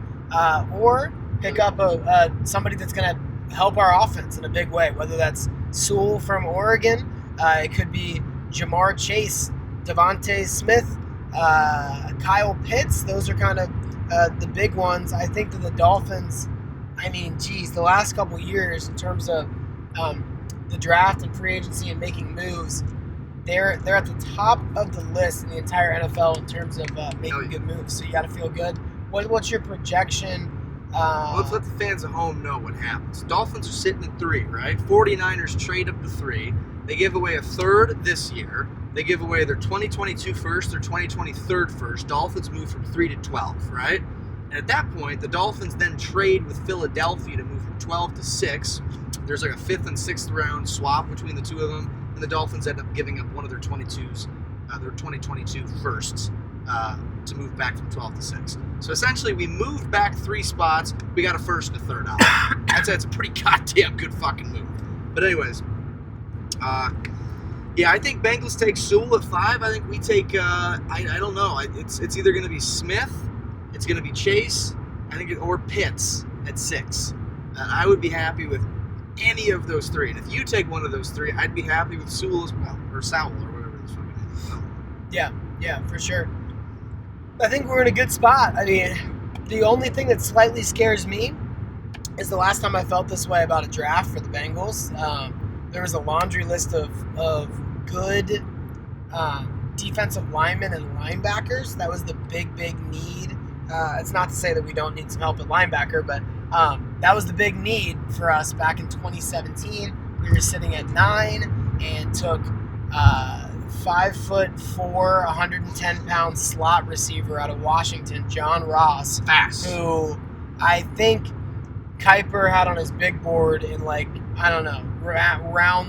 or pick up somebody that's going to help our offense in a big way, whether that's Sewell from Oregon. It could be Jamar Chase, Devontae Smith, Kyle Pitts. Those are kind of the big ones. I think that the Dolphins, the last couple years in terms of the draft and free agency and making moves, they're at the top of the list in the entire NFL in terms of making good moves. So you got to feel good. What's your projection? Let's let the fans at home know what happens. Dolphins are sitting at 3, right? 49ers trade up to 3. They give away a third this year. They give away their 2022 first, their 2023 first. Dolphins move from 3 to 12, right? And at that point, the Dolphins then trade with Philadelphia to move from 12 to 6. There's like a 5th and 6th round swap between the two of them. And the Dolphins end up giving up one of their 22s, their 2022 firsts, to move back from 12 to 6. So essentially, we moved back 3 spots. We got a first and a third out. That's a pretty goddamn good fucking move. But anyways, I think Bengals take Sewell at 5. I think we take, I don't know. It's either going to be Smith, it's going to be Chase, or Pitts at 6. And I would be happy with any of those 3. And if you take one of those 3, I'd be happy with Sewell as well, or Sowell, or whatever this fucking name is. Yeah, for sure. I think we're in a good spot. The only thing that slightly scares me is the last time I felt this way about a draft for the Bengals. There was a laundry list of good defensive linemen and linebackers. That was the big need. It's not to say that we don't need some help at linebacker, but that was the big need for us back in 2017. We were sitting at 9 and took 5'4", 110-pound slot receiver out of Washington, John Ross, fast, who I think Kuiper had on his big board in round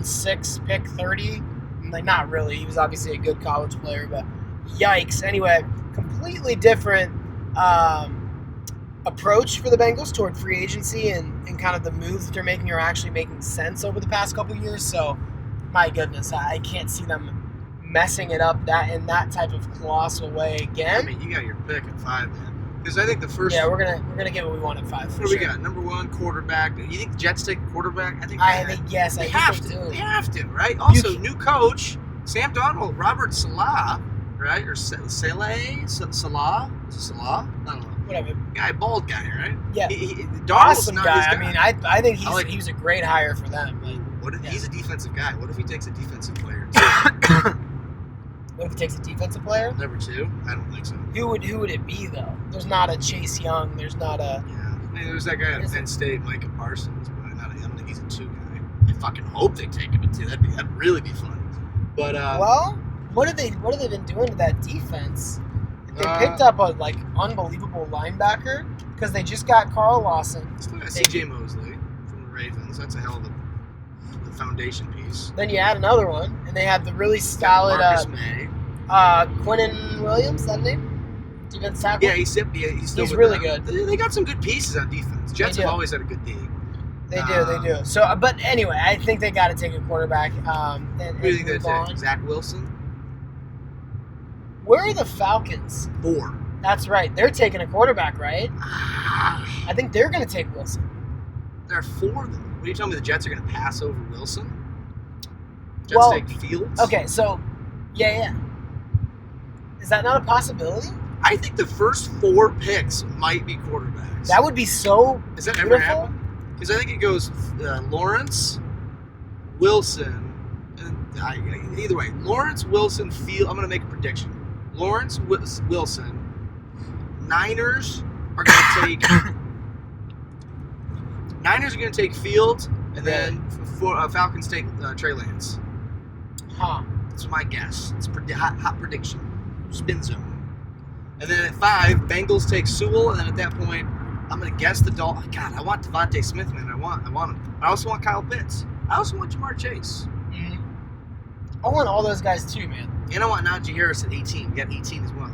6, pick 30. Not really. He was obviously a good college player, but yikes. Anyway, completely different approach for the Bengals toward free agency and kind of the moves that they're making are actually making sense over the past couple years. So, my goodness, I can't see them messing it up in that type of colossal way again. You got your pick at 5, man. Because I think the first... Yeah, we're gonna get what we want at 5. What do we got? Number 1, quarterback. You think the Jets take a quarterback? I think yes. They have to. They have to, right? Also, new coach, Sam Darnold, Robert Salah, right? Or Salah? Is it Salah? I don't know. Whatever. Bald guy, right? Yeah. Darnold's awesome not guy. his guy. I think he was a great hire for them. What if he's a defensive guy? What if he takes a defensive player? What if he takes a defensive player? Number 2? I don't think so. Who would it be, though? There's not a Chase Young. There's not a... Yeah. There's that guy at Penn State, Micah Parsons, but I don't think he's a 2 guy. I fucking hope they take him at 2. That'd really be fun. But well, what have they been doing to that defense? They picked up a unbelievable linebacker because they just got Carl Lawson. Still got C.J. Mosley from the Ravens. That's a hell of a foundation piece. Then you add another one, and they have the really solid Marcus May. Quinnen Williams. Is that name? Defense tackle. Yeah, he's really good. They got some good pieces on defense. Jets have always had a good D. They do. So, but anyway, I think they got to take a quarterback. Who do you think they take? Zach Wilson? Where are the Falcons? 4. That's right. They're taking a quarterback, right? I think they're going to take Wilson. There are 4 of them. What are you telling me the Jets are going to pass over Wilson? Jets take Fields? Okay, so, yeah. Is that not a possibility? I think the first 4 picks might be quarterbacks. That would be so Does that beautiful. ever happen? Because I think it goes Lawrence, Wilson, and either way, Lawrence, Wilson, Fields. I'm going to make a prediction. Lawrence, Wilson, Niners are going to take... Niners are going to take Fields, and then Falcons take Trey Lance. That's my guess. It's hot prediction. Spin zone. And then at 5, Bengals take Sewell, and then at that point, I'm going to guess the Dolphins. God, I want Devontae Smith, man. I want him. I also want Kyle Pitts. I also want Jamar Chase. Mm-hmm. I want all those guys too, man. And I want Najee Harris at 18. We got 18 as well.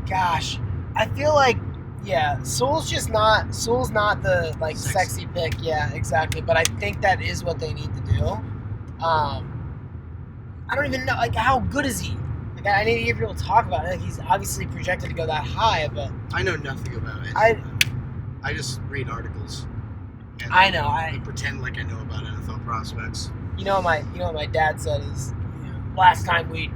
Gosh. I feel like Yeah, Sewell's not the like sexy pick. Yeah, exactly. But I think that is what they need to do. I don't even know like how good is he? Like I need to hear people talk about it. Like, he's obviously projected to go that high, but I know nothing about it. I just read articles. And I pretend like I know about NFL prospects. You know what my dad said is, last time we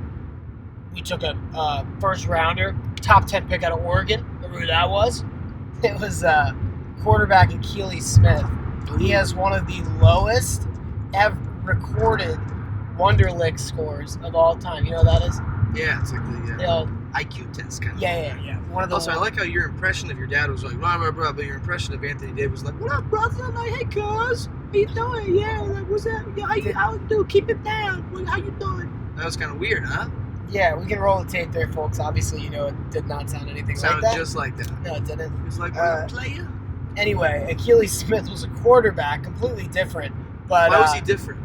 took a first rounder, top 10 pick out of Oregon. Remember who that was? It was quarterback Akili Smith. He has one of the lowest ever recorded Wonderlic scores of all time. You know what that is? Yeah, it's like the IQ test kind of. Yeah. One of those. Also, I like how your impression of your dad was like blah blah blah, but your impression of Anthony Davis was like, "What up, brother? Like, hey, cuz, how you doing? Yeah, like, what's that? Yeah, how you do? Keep it down. How you doing?" That was kind of weird, huh? Yeah, we can roll the tape there, folks. Obviously, it did not sound anything like that. Sounded just like that. No, it didn't. It was like, what a player. Anyway, Akili Smith was a quarterback, completely different. But why was he different?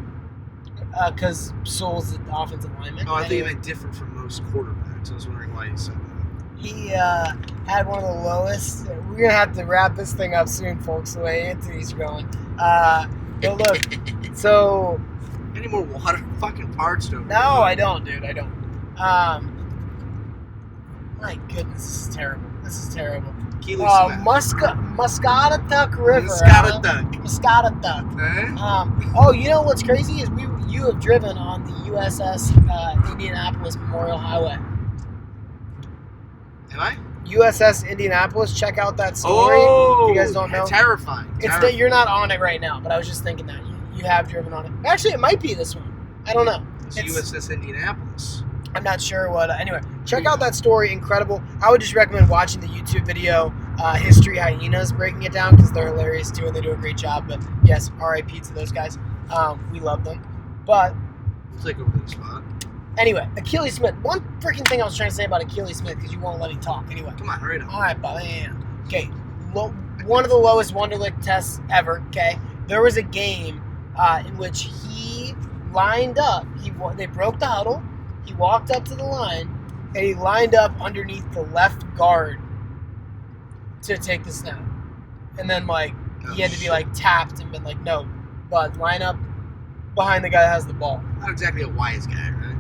Because Sewell's the offensive lineman. Oh, I think he meant different from most quarterbacks. I was wondering why you said that. He had one of the lowest. We're going to have to wrap this thing up soon, folks, the way Anthony's going. But look, so... Any more water? Fucking parched over. No, I don't, dude. I don't. My goodness, this is terrible. Muscatatuck River. Muscatatuck. Okay. You know what's crazy is you have driven on the USS Indianapolis Memorial Highway. Am I? USS Indianapolis. Check out that story. Oh, if you guys don't know. Terrifying. You're not on it right now, but I was just thinking that you have driven on it. Actually, it might be this one. I don't know. It's USS Indianapolis. I'm not sure what. Anyway, check out that story. Incredible. I would just recommend watching the YouTube video, History Hyenas, breaking it down, because they're hilarious too and they do a great job. But yes, RIP to those guys. We love them. But we'll take over the spot. Anyway, Akili Smith. One freaking thing I was trying to say about Akili Smith, because you won't let me talk. Anyway. Come on, hurry up. All right, Bob. Okay. One of the lowest Wonderlic tests ever. Okay. There was a game in which he lined up. They broke the huddle. He walked up to the line, and he lined up underneath the left guard to take the snap. And then, he had to be, tapped and been like, no, but line up behind the guy that has the ball. Not exactly a wise guy, right?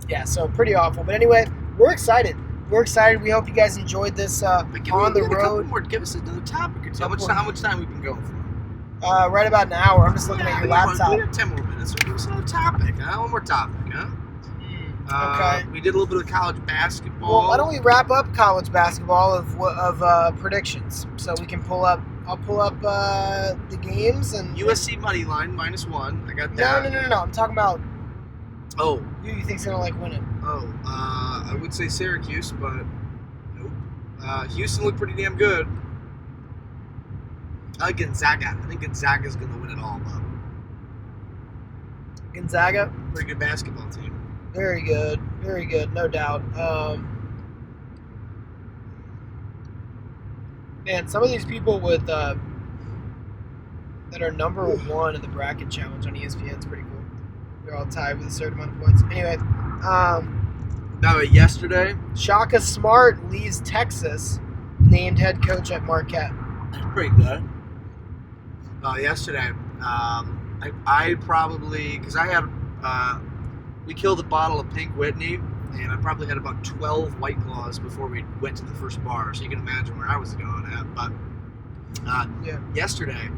Yeah, so pretty awful. But anyway, we're excited. We hope you guys enjoyed this on the road. Give us another topic or two. How much time we've been going for? Right about an hour. I'm just looking at your laptop. We got 10 more minutes. Give us another topic, huh? One more topic, huh? Okay. We did a little bit of college basketball. Well, why don't we wrap up college basketball of predictions, so we can pull up. I'll pull up the games and USC money line -1. I got that. No. I'm talking about. Oh. Who you think's gonna win it? Oh. I would say Syracuse, but nope. Houston looked pretty damn good. I like Gonzaga. I think Gonzaga's gonna win it all, Bob. Gonzaga. Pretty good basketball team. Very good, no doubt. Man, some of these people with that are number one in the bracket challenge on ESPN is pretty cool. They're all tied with a certain amount of points. Anyway, yesterday, Shaka Smart leaves Texas, named head coach at Marquette. That's pretty good. Yesterday, I probably, because I had. We killed a bottle of Pink Whitney, and I probably had about 12 White Claws before we went to the first bar, so you can imagine where I was going at. But yesterday,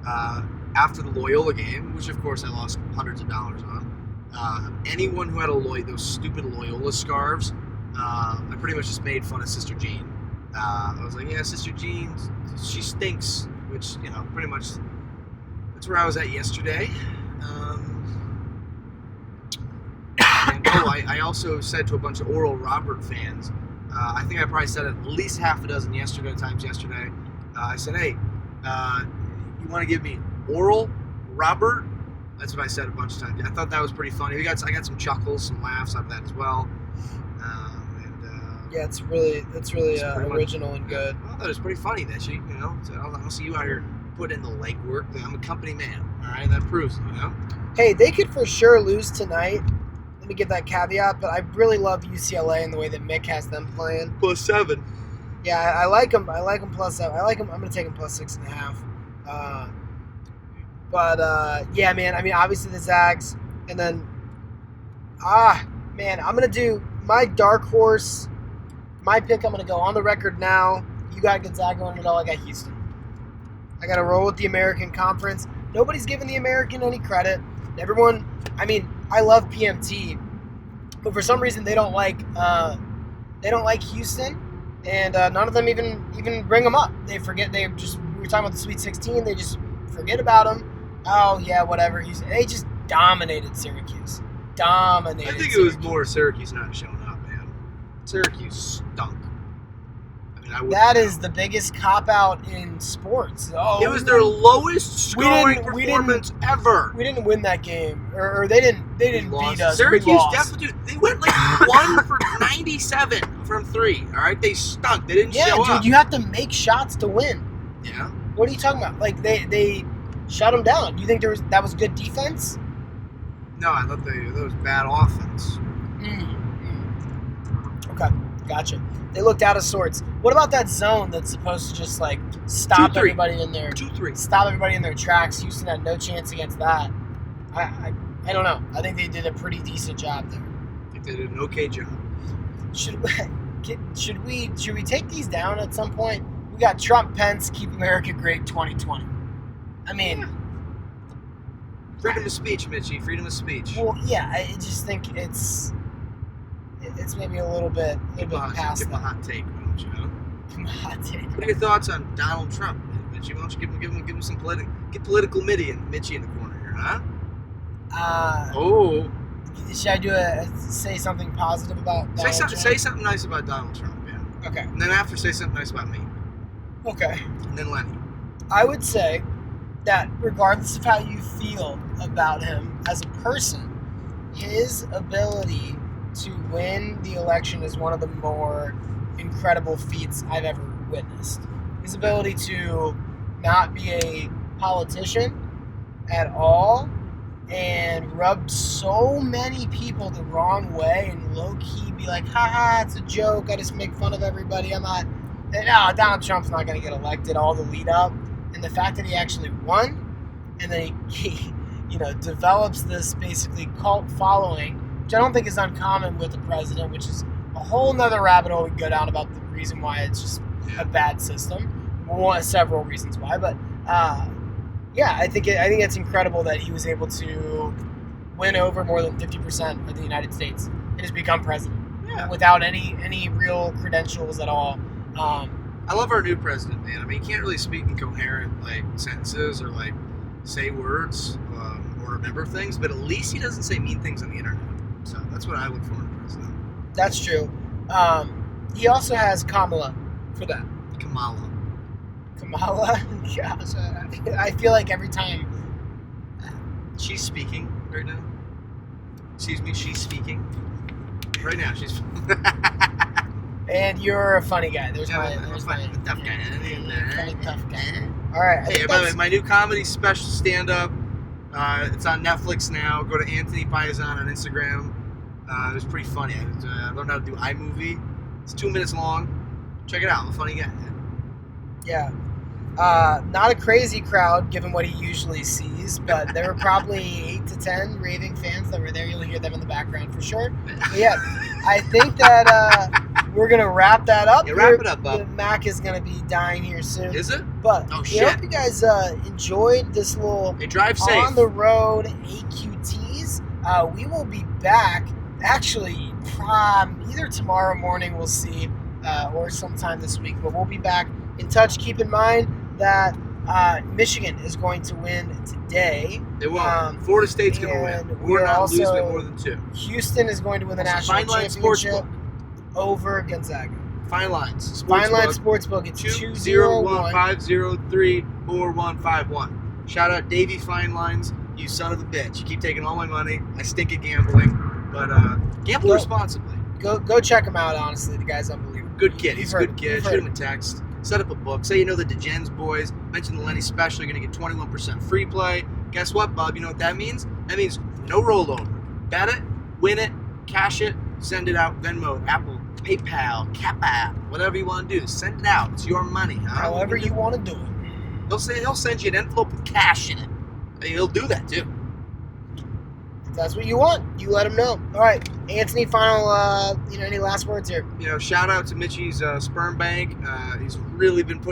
after the Loyola game, which of course I lost hundreds of dollars on, anyone who had those stupid Loyola scarves, I pretty much just made fun of Sister Jean. I was like, yeah, Sister Jean, she stinks, which, pretty much that's where I was at yesterday. I also said to a bunch of Oral Robert fans, I think I probably said at least half a dozen yesterday. I said, hey, you want to give me Oral Robert? That's what I said a bunch of times. I thought that was pretty funny. I got some chuckles, some laughs out of that as well. Yeah, it's really original and good. I thought it was pretty funny that she, so I don't see you out here putting in the legwork. I'm a company man, all right? That proves it, Hey, they could for sure lose tonight. Let me give that caveat, but I really love UCLA and the way that Mick has them playing. +7. Yeah, I like him. I like him plus 7. I like him. I'm gonna take him plus 6.5. Yeah, man. I mean, obviously the Zags, and then man, I'm gonna do my dark horse. My pick. I'm gonna go on the record now. You got Gonzaga winning it all. I got Houston. I got to roll with the American Conference. Nobody's giving the American any credit. Everyone. I mean, I love PMT, but for some reason they don't like Houston. And none of them even bring them up. They forget. We were talking about the Sweet 16. They just forget about them. Oh yeah, whatever. They just dominated Syracuse. I think it was more Syracuse not showing up, man. Syracuse stunk. I mean, that is the biggest cop out in sports. Oh, it was their lowest scoring performance ever. We didn't win that game, or they didn't beat us. Syracuse definitely. They went like 1 for 97 from 3. All right, they stunk. They didn't show up. Yeah, dude, you have to make shots to win. Yeah. What are you talking about? Like they shut them down. You think that was good defense? No, I thought that was bad offense. Okay, gotcha. They looked out of sorts. What about that zone that's supposed to just like stop everybody in their 2-3. Stop everybody in their tracks? Houston had no chance against that. I don't know. I think they did a pretty decent job there. I think they did an okay job. Should we take these down at some point? We got Trump, Pence, Keep America Great 2020. I mean, yeah. Freedom of speech, Mitchy. Freedom of speech. Well, yeah. I just think it's maybe a little bit past that. Give him a hot take, why don't you? Give him a hot take. What are your thoughts on Donald Trump, Mitchy? Why don't you give him some political Mitty and Mitchy in the corner here, huh? Should I say something positive about Donald Trump? Say something nice about Donald Trump, yeah. Okay. And then after, say something nice about me. Okay. And then Lenny. I would say that regardless of how you feel about him as a person, his ability to win the election is one of the more incredible feats I've ever witnessed. His ability to not be a politician at all and rub so many people the wrong way and low-key be like, haha, it's a joke, I just make fun of everybody, Donald Trump's not going to get elected, all the lead up, and the fact that he actually won, and then he develops this basically cult following, which I don't think is uncommon with the president, which is a whole nother rabbit hole we can go down about the reason why it's just a bad system. Several reasons why, but I think it's incredible that he was able to win over more than 50% of the United States and just become president without any real credentials at all. I love our new president, man. I mean, he can't really speak in coherent sentences or say words or remember things, but at least he doesn't say mean things on the internet. So that's what I look for in a president. That's true. He also has Kamala for that. Kamala. Gosh, I feel like every time she's speaking right now. Excuse me, she's speaking right now. She's. And you're a funny guy. There's my tough guy. Funny tough guy. All right. Hey, by the way, my new comedy special stand-up. It's on Netflix now. Go to Antony Paisan on Instagram. It was pretty funny. I learned how to do iMovie. It's 2 minutes long. Check it out. I'm a funny guy. Yeah. Not a crazy crowd, given what he usually sees, but there were probably 8 to 10 raving fans that were there. You'll hear them in the background for sure. But yeah, I think that we're going to wrap that up. Yeah, wrap it up, bub. The Mac is going to be dying here soon. Is it? But oh, I shit. hope you guys enjoyed this little drive safe. On the road AQTs. We will be back, actually, either tomorrow morning, we'll see, or sometime this week, but we'll be back in touch. Keep in mind that Michigan is going to win today. They will. Florida State's going to win. We're not losing by more than 2. Houston is going to win the national championship over Gonzaga. Fine Lines. Fine Lines Sportsbook. It's 201-503-4151. Shout out Davey Fine Lines. You son of a bitch. You keep taking all my money. I stink at gambling. But gamble responsibly. Go check him out, honestly. The guy's unbelievable. Good kid. He's a good kid. Shoot him a text. Set up a book. Say you know the DeGens boys. Mention the Lenny special. You're going to get 21% free play. Guess what, bub? You know what that means? That means no rollover. Bet it, win it, cash it, send it out, Venmo, Apple PayPal, Cap App, whatever you want to do. Send it out. It's your money. However you want to do it. He'll send you an envelope with cash in it. He'll do that too. If that's what you want, you let him know. All right, Antony. Final, any last words here? Shout out to Mitchy's sperm bank. He's really been putting